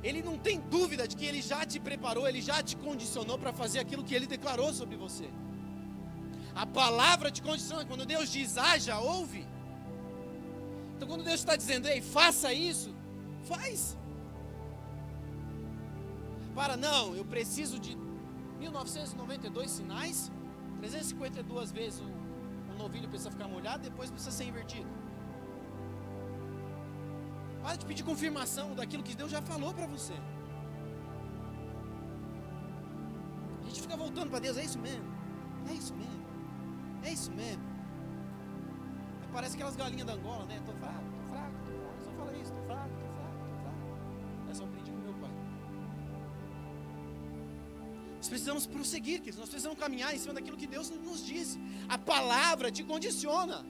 Ele não tem dúvida de que Ele já te preparou, Ele já te condicionou para fazer aquilo que Ele declarou sobre você. A palavra te condiciona. Quando Deus diz haja, ouve. Então quando Deus está dizendo: ei, faça isso, faz. Não, eu preciso de 1992 sinais, 352 vezes o novilho precisa ficar molhado, depois precisa ser invertido. Para de pedir confirmação daquilo que Deus já falou para você. A gente fica voltando para Deus: é isso mesmo, é isso mesmo, é isso mesmo. Aí parece aquelas galinhas da Angola, né? Tô fraco, só fala isso, tô fraco. É só aprendi com meu pai. Nós precisamos prosseguir, queridos. Nós precisamos caminhar em cima daquilo que Deus nos disse. A palavra te condiciona.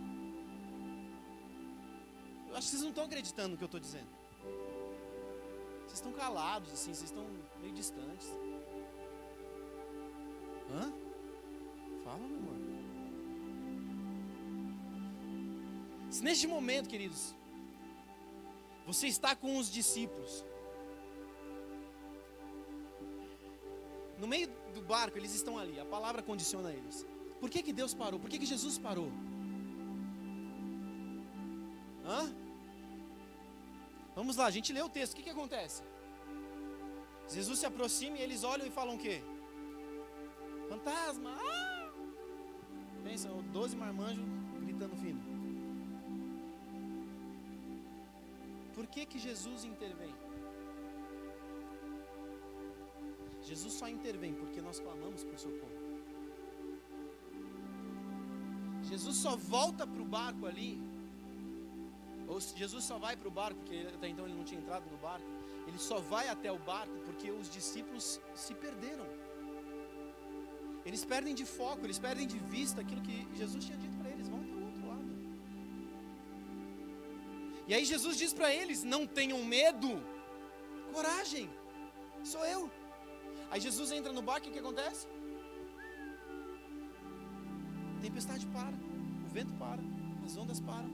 Eu acho que vocês não estão acreditando no que eu estou dizendo. Vocês estão calados, assim, vocês estão meio distantes. Hã? Fala, meu amor. Se neste momento, queridos, você está com os discípulos, no meio do barco, eles estão ali, a palavra condiciona eles. Por que Deus parou? Por que Jesus parou? Vamos lá, a gente lê o texto. O que acontece? Jesus se aproxima e eles olham e falam o quê? Fantasma! Pensa, 12 marmanjos gritando fino. Por que Jesus intervém? Jesus só intervém porque nós clamamos por socorro. Jesus só volta para o barco ali, ou Jesus só vai para o barco, porque até então ele não tinha entrado no barco. Ele só vai até o barco porque os discípulos se perderam. Eles perdem de foco, eles perdem de vista aquilo que Jesus tinha dito para eles: vão até o outro lado. E aí Jesus diz para eles: não tenham medo, coragem, sou eu. Aí Jesus entra no barco e o que acontece? A tempestade para, o vento para, as ondas param.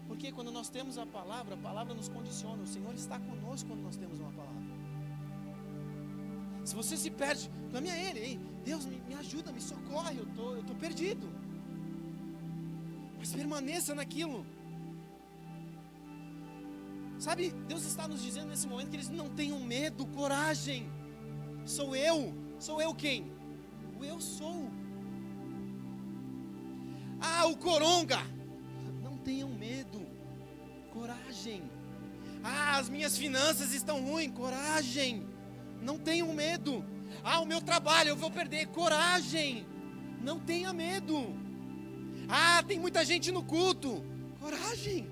Porque quando nós temos a palavra nos condiciona. O Senhor está conosco quando nós temos uma palavra. Se você se perde, clame a Ele: ei, Deus, me ajuda, me socorre, eu estou perdido. Mas permaneça naquilo. Sabe, Deus está nos dizendo nesse momento que eles não tenham medo, coragem. Sou eu quem? O eu sou. Ah, o coronga. Não tenham medo, coragem. Ah, as minhas finanças estão ruins, coragem. Não tenham medo. Ah, o meu trabalho eu vou perder, coragem. Não tenha medo. Ah, tem muita gente no culto, coragem.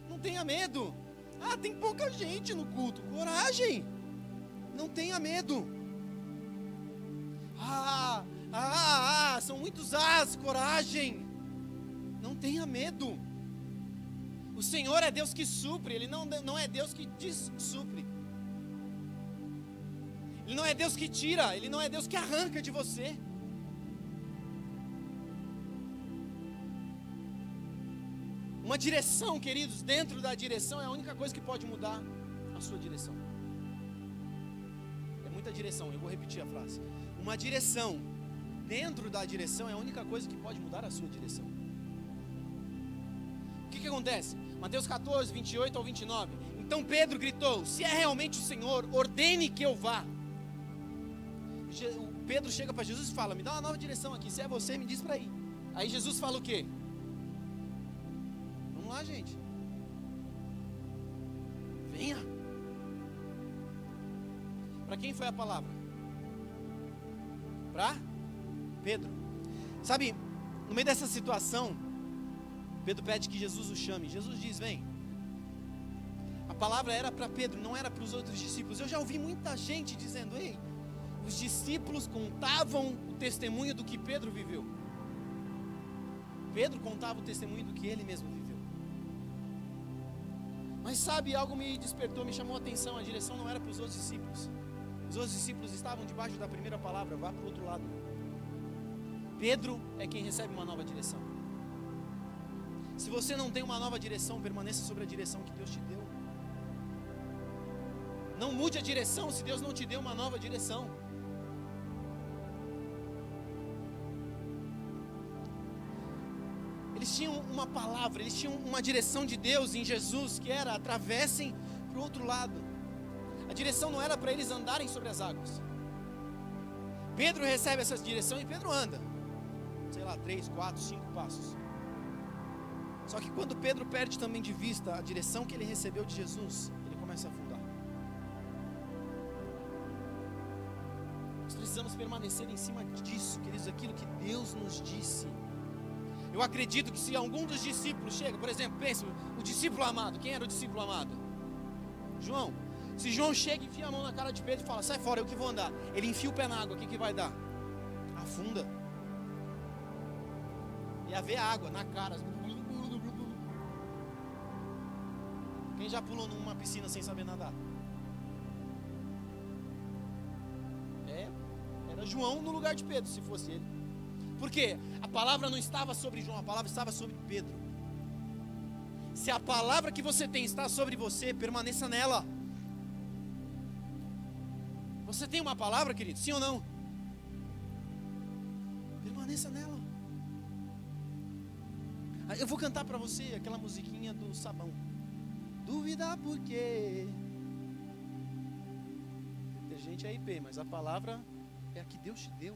Não tenha medo. Ah, tem pouca gente no culto, coragem. Não tenha medo. São muitos coragem. Não tenha medo. O Senhor é Deus que supre, Ele não é Deus que dessupre. Ele não é Deus que tira, Ele não é Deus que arranca de você. Uma direção, queridos, dentro da direção é a única coisa que pode mudar a sua direção. É muita direção, eu vou repetir a frase. Uma direção dentro da direção é a única coisa que pode mudar a sua direção. O que acontece? Mateus 14, 28 ao 29. Então Pedro gritou: se é realmente o Senhor, ordene que eu vá. Pedro chega para Jesus e fala: me dá uma nova direção aqui, se é você, me diz para ir. Aí Jesus fala o quê? Vamos lá, gente. Venha. Para quem foi a palavra? Para Pedro. Sabe, no meio dessa situação, Pedro pede que Jesus o chame. Jesus diz: vem. A palavra era para Pedro, não era para os outros discípulos. Eu já ouvi muita gente dizendo: ei, os discípulos contavam o testemunho do que Pedro viveu. Pedro contava o testemunho do que ele mesmo viveu. Mas sabe, algo me despertou, me chamou a atenção. A direção não era para os outros discípulos. Os outros discípulos estavam debaixo da primeira palavra: vá para o outro lado. Pedro é quem recebe uma nova direção. Se você não tem uma nova direção, permaneça sobre a direção que Deus te deu. Não mude a direção se Deus não te deu uma nova direção. Eles tinham uma palavra, eles tinham uma direção de Deus em Jesus, que era: atravessem para o outro lado. A direção não era para eles andarem sobre as águas. Pedro recebe essa direção e Pedro anda, sei lá, 3, 4, 5 passos. Só que quando Pedro perde também de vista a direção que ele recebeu de Jesus, ele começa a afundar. Nós precisamos permanecer em cima disso, queridos, aquilo que Deus nos disse. Eu acredito que se algum dos discípulos chega, por exemplo, pensa, o discípulo amado. Quem era o discípulo amado? João. Se João chega e enfia a mão na cara de Pedro e fala: sai fora, eu que vou andar. Ele enfia o pé na água, o que vai dar? Afunda. Ia ver água na cara. Quem já pulou numa piscina sem saber nadar? Era João no lugar de Pedro, se fosse ele. Por quê? A palavra não estava sobre João, a palavra estava sobre Pedro. Se a palavra que você tem está sobre você, permaneça nela. Você tem uma palavra, querido? Sim ou não? Permaneça nela. Eu vou cantar para você aquela musiquinha do Sabão. Dúvida por quê? Detergente é IP, mas a palavra é a que Deus te deu.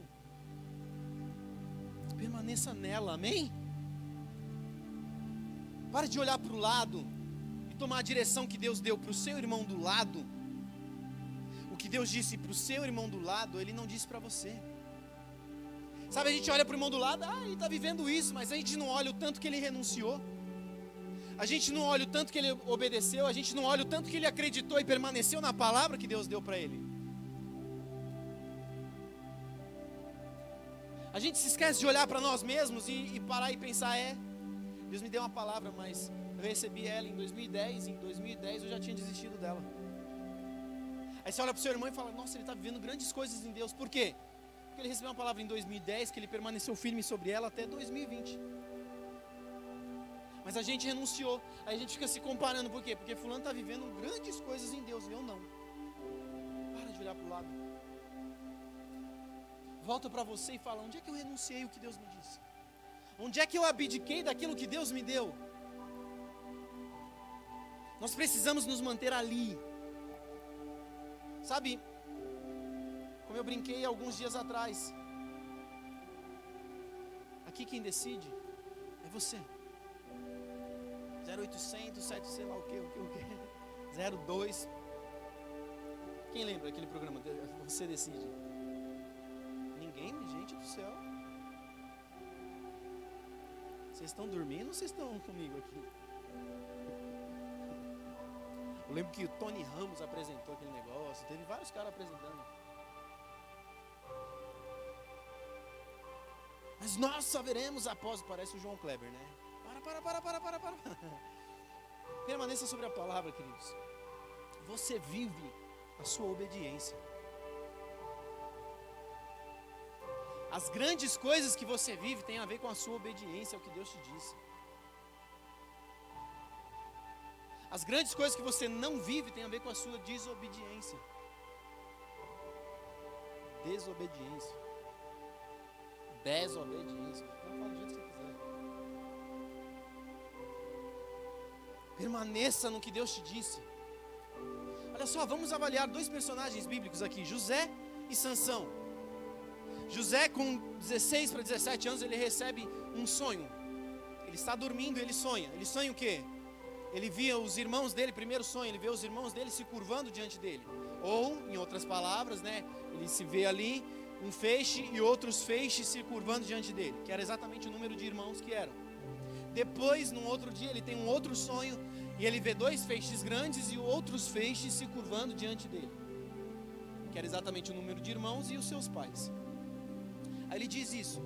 Permaneça nela, amém? Pare de olhar para o lado e tomar a direção que Deus deu para o seu irmão do lado. O que Deus disse para o seu irmão do lado, Ele não disse para você. Sabe, a gente olha para o irmão do lado: ele está vivendo isso, mas a gente não olha o tanto que ele renunciou. A gente não olha o tanto que ele obedeceu, a gente não olha o tanto que ele acreditou e permaneceu na palavra que Deus deu para ele. A gente se esquece de olhar para nós mesmos e parar e pensar: Deus me deu uma palavra, mas eu recebi ela em 2010, em 2010 eu já tinha desistido dela. Aí você olha para o seu irmão e fala: nossa, ele está vivendo grandes coisas em Deus. Por quê? Porque ele recebeu uma palavra em 2010, que ele permaneceu firme sobre ela até 2020. Mas a gente renunciou. Aí a gente fica se comparando. Por quê? Porque fulano está vivendo grandes coisas em Deus e eu não. Para de olhar para o lado. Volta para você e fala: onde é que eu renunciei o que Deus me disse? Onde é que eu abdiquei daquilo que Deus me deu? Nós precisamos nos manter ali. Sabe, como eu brinquei alguns dias atrás, aqui quem decide é você. 0800, 7, sei lá o que, 02. Quem lembra aquele programa? Você decide. Ninguém, gente do céu. Vocês estão dormindo ou vocês estão comigo aqui? Eu lembro que o Tony Ramos apresentou aquele negócio. Teve vários caras apresentando. Mas nós só veremos após. Parece o João Kleber, né? Para. Permaneça sobre a palavra, queridos. Você vive a sua obediência. As grandes coisas que você vive têm a ver com a sua obediência ao que Deus te disse. As grandes coisas que você não vive têm a ver com a sua desobediência. Desobediência. Desobediência. Então fala do jeito que você quiser. Permaneça no que Deus te disse. Olha só, vamos avaliar dois personagens bíblicos aqui, José e Sansão. José, com 16 para 17 anos, ele recebe um sonho. Ele está dormindo e ele sonha. Ele sonha o quê? Ele via os irmãos dele, primeiro sonho, ele vê os irmãos dele se curvando diante dele. Ou, em outras palavras, né, ele se vê ali, um feixe e outros feixes se curvando diante dele, que era exatamente o número de irmãos que eram. Depois, num outro dia, ele tem um outro sonho, e ele vê dois feixes grandes e outros feixes se curvando diante dele, que era exatamente o número de irmãos e os seus pais. Aí ele diz isso,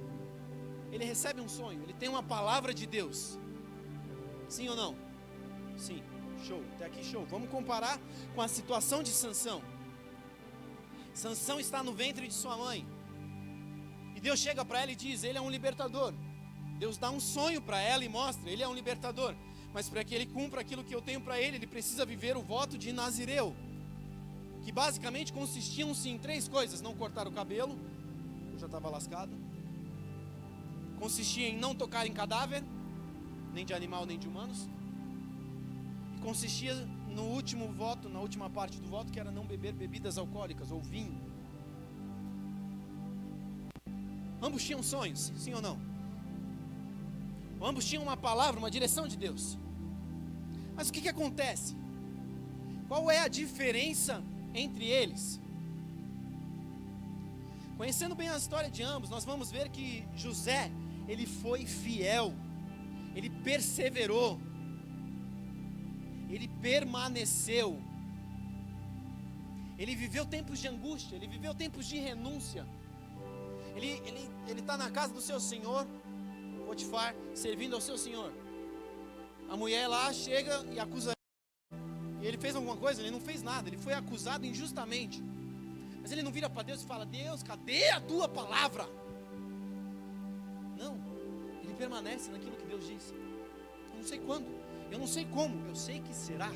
ele recebe um sonho, ele tem uma palavra de Deus. Sim ou não? Sim, show, até aqui show. Vamos comparar com a situação de Sansão. Sansão está no ventre de sua mãe, e Deus chega para ela e diz, ele é um libertador. Deus dá um sonho para ela e mostra, ele é um libertador. Mas para que ele cumpra aquilo que eu tenho para ele precisa viver o voto de Nazireu, que basicamente consistiam-se em três coisas: não cortar o cabelo, eu já estava lascado. Consistia em não tocar em cadáver, nem de animal nem de humanos. E consistia no último voto, na última parte do voto, que era não beber bebidas alcoólicas ou vinho. Ambos tinham sonhos, sim ou não? Ambos tinham uma palavra, uma direção de Deus. Mas o que acontece? Qual é a diferença entre eles? Conhecendo bem a história de ambos, nós vamos ver que José, ele foi fiel, ele perseverou, ele permaneceu, ele viveu tempos de angústia, ele viveu tempos de renúncia. Ele está na casa do seu senhor, Potifar, servindo ao seu senhor. A mulher lá chega e acusa ele. E ele fez alguma coisa? Ele não fez nada, ele foi acusado injustamente. Mas ele não vira para Deus e fala: Deus, cadê a tua palavra? Não, ele permanece naquilo que Deus disse. Eu não sei quando, eu não sei como, eu sei que será.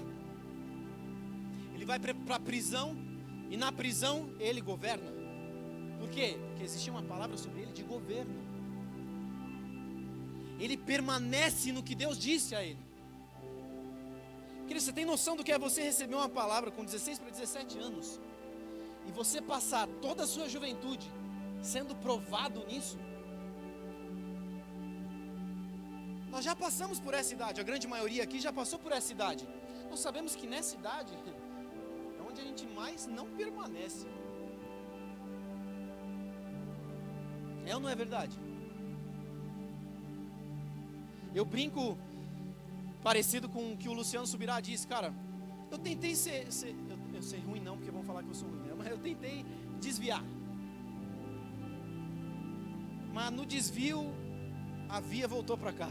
Ele vai para a prisão, e na prisão ele governa. Por quê? Porque existia uma palavra sobre ele de governo. Ele permanece no que Deus disse a ele. Querido, você tem noção do que é você receber uma palavra com 16 para 17 anos e você passar toda a sua juventude sendo provado nisso? Nós já passamos por essa idade, a grande maioria aqui já passou por essa idade. Nós sabemos que nessa idade é onde a gente mais não permanece. É ou não é verdade? Eu brinco parecido com o que o Luciano Subirá disse, cara. Eu tentei eu sei ruim não, porque vão falar que eu sou ruim, né? Mas eu tentei desviar. Mas no desvio, a via voltou para cá.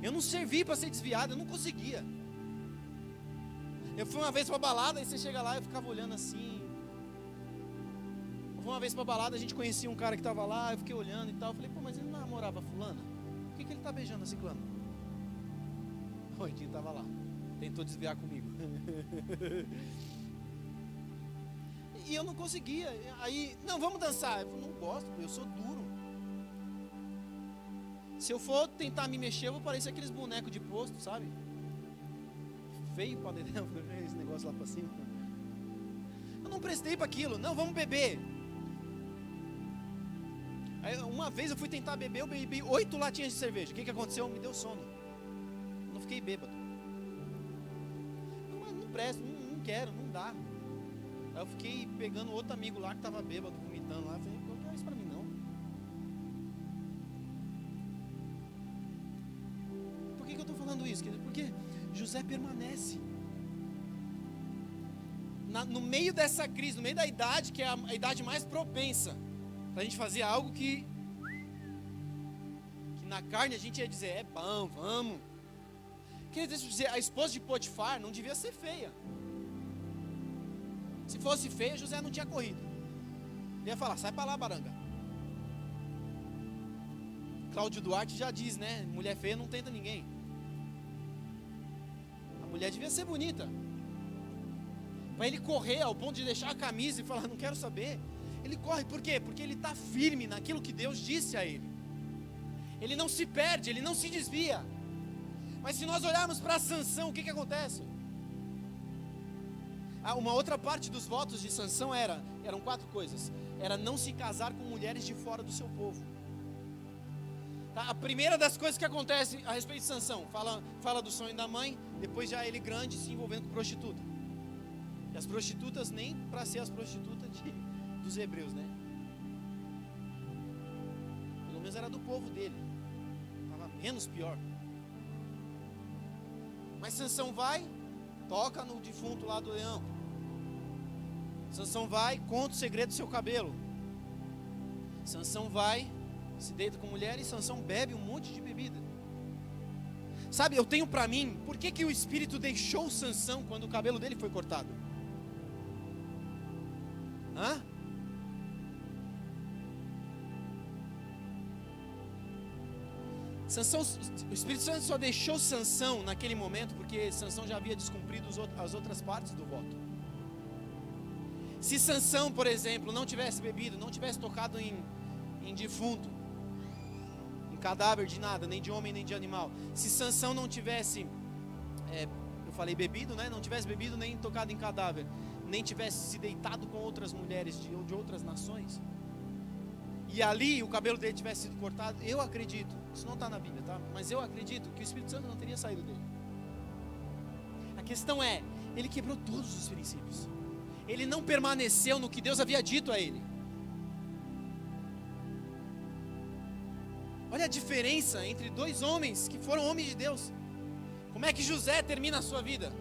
Eu não servi para ser desviado, eu não conseguia. Eu fui uma vez para balada, e você chega lá e eu ficava olhando assim. Eu fui uma vez para balada, a gente conhecia um cara que estava lá, eu fiquei olhando e tal. Eu falei, pô, mas ele não namorava a fulana? Por que ele está beijando a ciclana? O Edinho estava lá, tentou desviar comigo. E eu não conseguia. Aí, não, vamos dançar. Eu falei, não gosto, eu sou duro. Se eu for tentar me mexer, eu vou parecer aqueles bonecos de posto, sabe? feio para esse negócio lá para cima. Eu não prestei para aquilo. Não, vamos beber. Aí, uma vez eu fui tentar beber, eu bebi 8 latinhas de cerveja. O que aconteceu? Me deu sono. Eu não fiquei bêbado. Não presta, não quero, não dá. Aí eu fiquei pegando outro amigo lá que estava bêbado, vomitando lá. Eu falei, não quero isso para mim não. Por que eu estou falando isso, querido? Porque José permanece. No meio dessa crise, no meio da idade, que é a idade mais propensa para a gente fazer algo que na carne a gente ia dizer, é bom, vamos. Quer dizer, a esposa de Potifar não devia ser feia. Se fosse feia, José não tinha corrido. Ele ia falar, sai para lá, baranga. Cláudio Duarte já diz, né? Mulher feia não tenta ninguém. A mulher devia ser bonita. Para ele correr ao ponto de deixar a camisa e falar, não quero saber. Ele corre, por quê? Porque ele está firme naquilo que Deus disse a ele. Ele não se perde, ele não se desvia. Mas se nós olharmos para Sansão, o que acontece? Uma outra parte dos votos de Sansão eram 4 coisas. Era não se casar com mulheres de fora do seu povo. Tá? A primeira das coisas que acontece a respeito de Sansão, fala do sonho da mãe, depois já ele grande se envolvendo com prostituta. E as prostitutas nem para ser as prostitutas dos hebreus, né? Pelo menos era do povo dele. Estava menos pior. Mas Sansão vai, toca no defunto lá do leão. Sansão vai, conta o segredo do seu cabelo. Sansão vai, se deita com mulher e Sansão bebe um monte de bebida. Sabe, eu tenho para mim, por que o Espírito deixou Sansão quando o cabelo dele foi cortado? Hã? Sansão, o Espírito Santo só deixou Sansão naquele momento porque Sansão já havia descumprido as outras partes do voto. Se Sansão, por exemplo, não tivesse bebido, não tivesse tocado em defunto, em cadáver de nada, nem de homem nem de animal, se Sansão não tivesse, eu falei bebido, né? Não tivesse bebido nem tocado em cadáver, nem tivesse se deitado com outras mulheres de outras nações, e ali o cabelo dele tivesse sido cortado, eu acredito, isso não está na Bíblia, tá? Mas eu acredito que o Espírito Santo não teria saído dele. A questão é, ele quebrou todos os princípios. Ele não permaneceu no que Deus havia dito a ele. Olha a diferença entre 2 homens que foram homens de Deus. Como é que José termina a sua vida?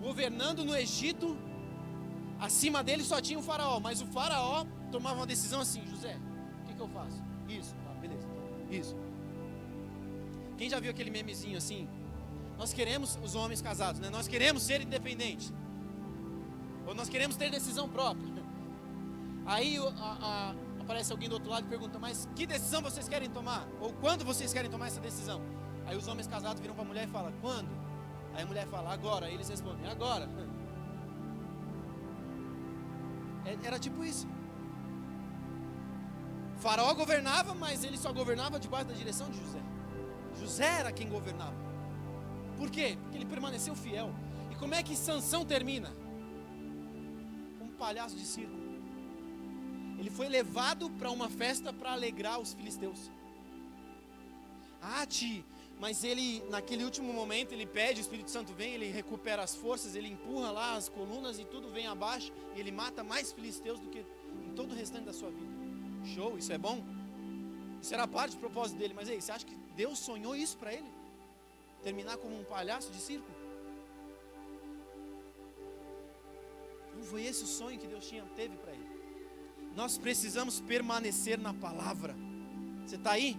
Governando no Egito, acima dele só tinha o faraó, mas o faraó tomava uma decisão assim, José, o que eu faço? Isso, tá, beleza, isso. Quem já viu aquele memezinho assim? Nós queremos os homens casados, né? Nós queremos ser independentes. Ou nós queremos ter decisão própria. Aí aparece alguém do outro lado e pergunta, mas que decisão vocês querem tomar? Ou quando vocês querem tomar essa decisão? Aí os homens casados viram para a mulher e falam, quando? Aí a mulher fala, agora. Aí eles respondem, agora. Era tipo isso. O faraó governava, mas ele só governava debaixo da direção de José. José era quem governava. Por quê? Porque ele permaneceu fiel. E como é que Sansão termina? Um palhaço de circo. Ele foi levado para uma festa para alegrar os filisteus. Mas ele, naquele último momento, ele pede, o Espírito Santo vem, ele recupera as forças, ele empurra lá as colunas e tudo vem abaixo, e ele mata mais filisteus do que em todo o restante da sua vida. Show, isso é bom? Isso era parte do propósito dele, mas aí, você acha que Deus sonhou isso para ele? Terminar como um palhaço de circo? Não foi esse o sonho que Deus teve para ele. Nós precisamos permanecer na palavra. Você está aí?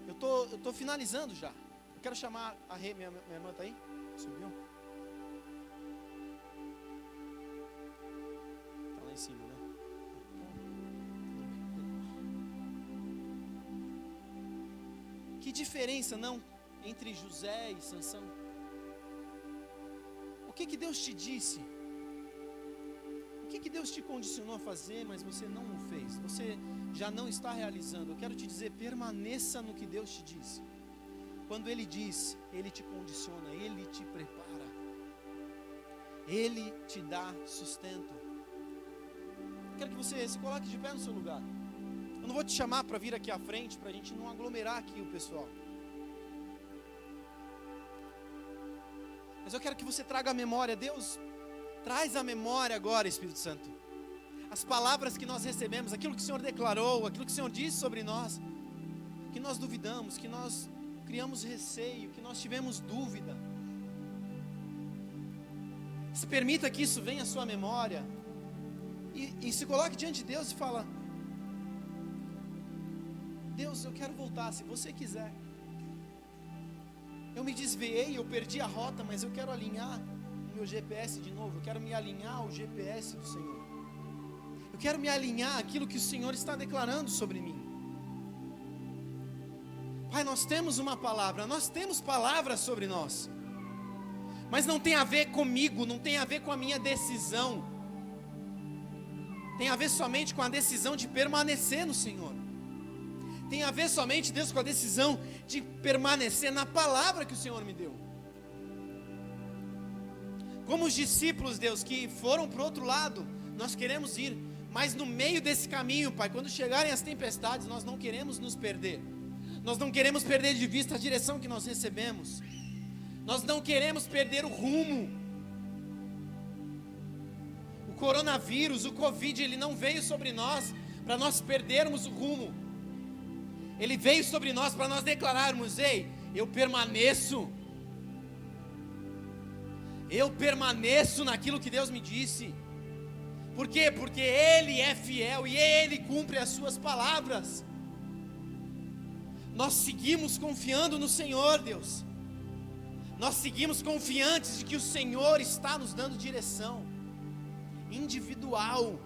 Eu tô finalizando já. Eu quero chamar a Rê, minha irmã está aí? Subiu? Está lá em cima, né? Que diferença, não? Entre José e Sansão. O que Deus te disse? O que Deus te condicionou a fazer, mas você não o fez? Você já não está realizando. Eu quero te dizer, permaneça no que Deus te disse. quando Ele diz, Ele te condiciona, Ele te prepara, Ele te dá sustento. Quero que você se coloque de pé no seu lugar. Eu não vou te chamar para vir aqui à frente, para a gente não aglomerar aqui o pessoal. Mas eu quero que você traga a memória. Deus, traz a memória agora, Espírito Santo. As palavras que nós recebemos, aquilo que o Senhor declarou, aquilo que o Senhor disse sobre nós, que nós duvidamos, que nós criamos receio, que nós tivemos dúvida. Se permita que isso venha à sua memória. E se coloque diante de Deus e fala: Deus, eu quero voltar, se você quiser. Eu me desviei, eu perdi a rota, mas eu quero alinhar o meu GPS de novo. Eu quero me alinhar ao GPS do Senhor. Eu quero me alinhar àquilo que o Senhor está declarando sobre mim. Pai, nós temos uma palavra, nós temos palavras sobre nós, mas não tem a ver comigo, não tem a ver com a minha decisão. Tem a ver somente com a decisão de permanecer no Senhor. Tem a ver somente, Deus, com a decisão de permanecer na palavra que o Senhor me deu. Como os discípulos, Deus, que foram para o outro lado, nós queremos ir, mas no meio desse caminho, Pai, quando chegarem as tempestades, nós não queremos nos perder. Nós não queremos perder de vista a direção que nós recebemos. Nós não queremos perder o rumo. O coronavírus, o Covid, ele não veio sobre nós para nós perdermos o rumo. Ele veio sobre nós para nós declararmos: ei, eu permaneço naquilo que Deus me disse. Por quê? Porque Ele é fiel e Ele cumpre as suas palavras. Nós seguimos confiando no Senhor, Deus. Nós seguimos confiantes de que o Senhor está nos dando direção individual.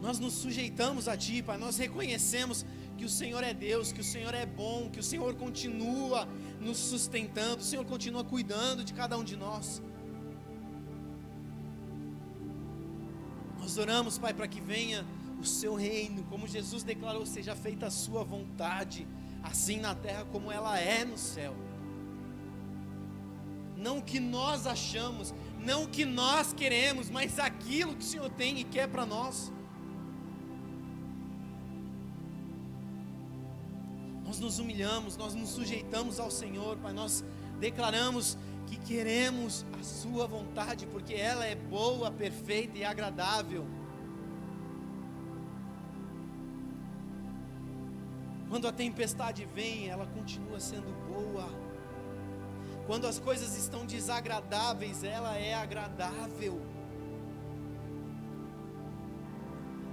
Nós nos sujeitamos a Ti, Pai. Nós reconhecemos que o Senhor é Deus, que o Senhor é bom, que o Senhor continua nos sustentando, o Senhor continua cuidando de cada um de nós. Nós oramos, Pai, para que venha o Seu reino, como Jesus declarou: seja feita a Sua vontade, assim na terra como ela é no céu. Não o que nós achamos, não o que nós queremos, mas aquilo que o Senhor tem e quer para nós. Nós nos humilhamos, nós nos sujeitamos ao Senhor, Pai. Nós declaramos que queremos a Sua vontade, porque ela é boa, perfeita e agradável. Quando a tempestade vem, ela continua sendo boa. Quando as coisas estão desagradáveis, ela é agradável.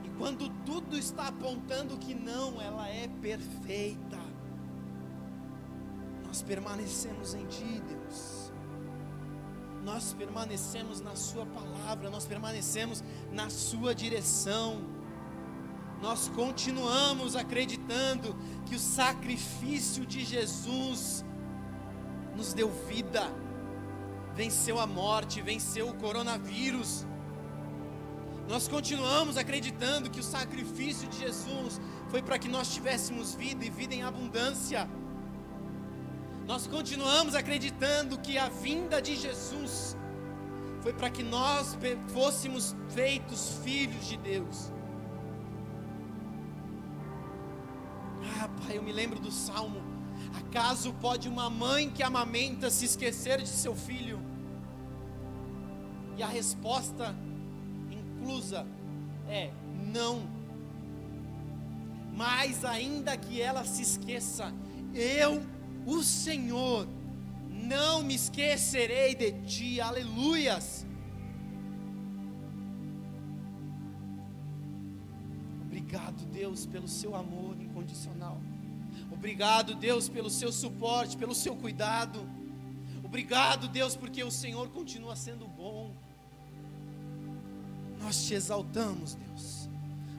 E quando tudo está apontando que não, ela é perfeita. Nós permanecemos em Ti, Deus. Nós permanecemos na Sua palavra, nós permanecemos na Sua direção. Nós continuamos acreditando que o sacrifício de Jesus nos deu vida, venceu a morte, venceu o coronavírus. Nós continuamos acreditando que o sacrifício de Jesus foi para que nós tivéssemos vida e vida em abundância. Nós continuamos acreditando que a vinda de Jesus foi para que nós fôssemos feitos filhos de Deus. Ah, Pai, eu me lembro do Salmo: acaso pode uma mãe que amamenta se esquecer de seu filho? E a resposta inclusa é não. Mas ainda que ela se esqueça, eu, o Senhor, não me esquecerei de Ti. Aleluias. Obrigado, Deus, pelo Seu amor incondicional. Obrigado, Deus, pelo Seu suporte, pelo Seu cuidado. Obrigado, Deus, porque o Senhor continua sendo bom. Nós Te exaltamos, Deus.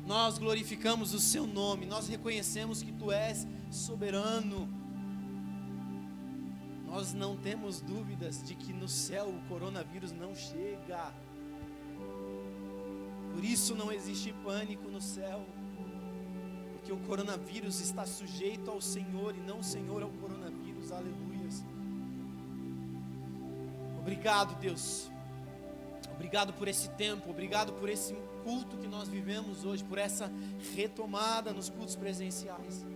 Nós glorificamos o Seu nome. Nós reconhecemos que Tu és soberano. Nós não temos dúvidas de que no céu o coronavírus não chega. Por isso não existe pânico no céu. porque o coronavírus está sujeito ao Senhor e não o Senhor ao coronavírus. Aleluias. Obrigado, Deus. Obrigado por esse tempo, obrigado por esse culto que nós vivemos hoje, por essa retomada nos cultos presenciais.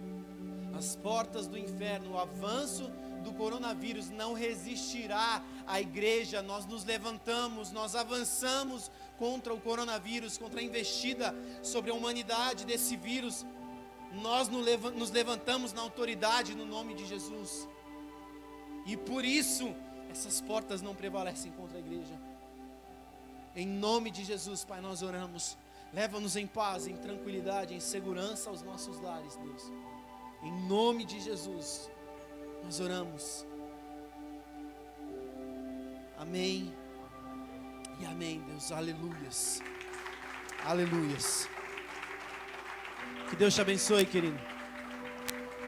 As portas do inferno, o avanço do coronavírus não resistirá à igreja. Nós nos levantamos, nós avançamos contra o coronavírus, contra a investida sobre a humanidade desse vírus. Nós nos levantamos na autoridade no nome de Jesus, e por isso essas portas não prevalecem contra a igreja. Em nome de Jesus, Pai, nós oramos. Leva-nos em paz, em tranquilidade, em segurança aos nossos lares, Deus. Em nome de Jesus, nós oramos. Amém e amém, Deus. Aleluias. Aleluias. Que Deus te abençoe, querido.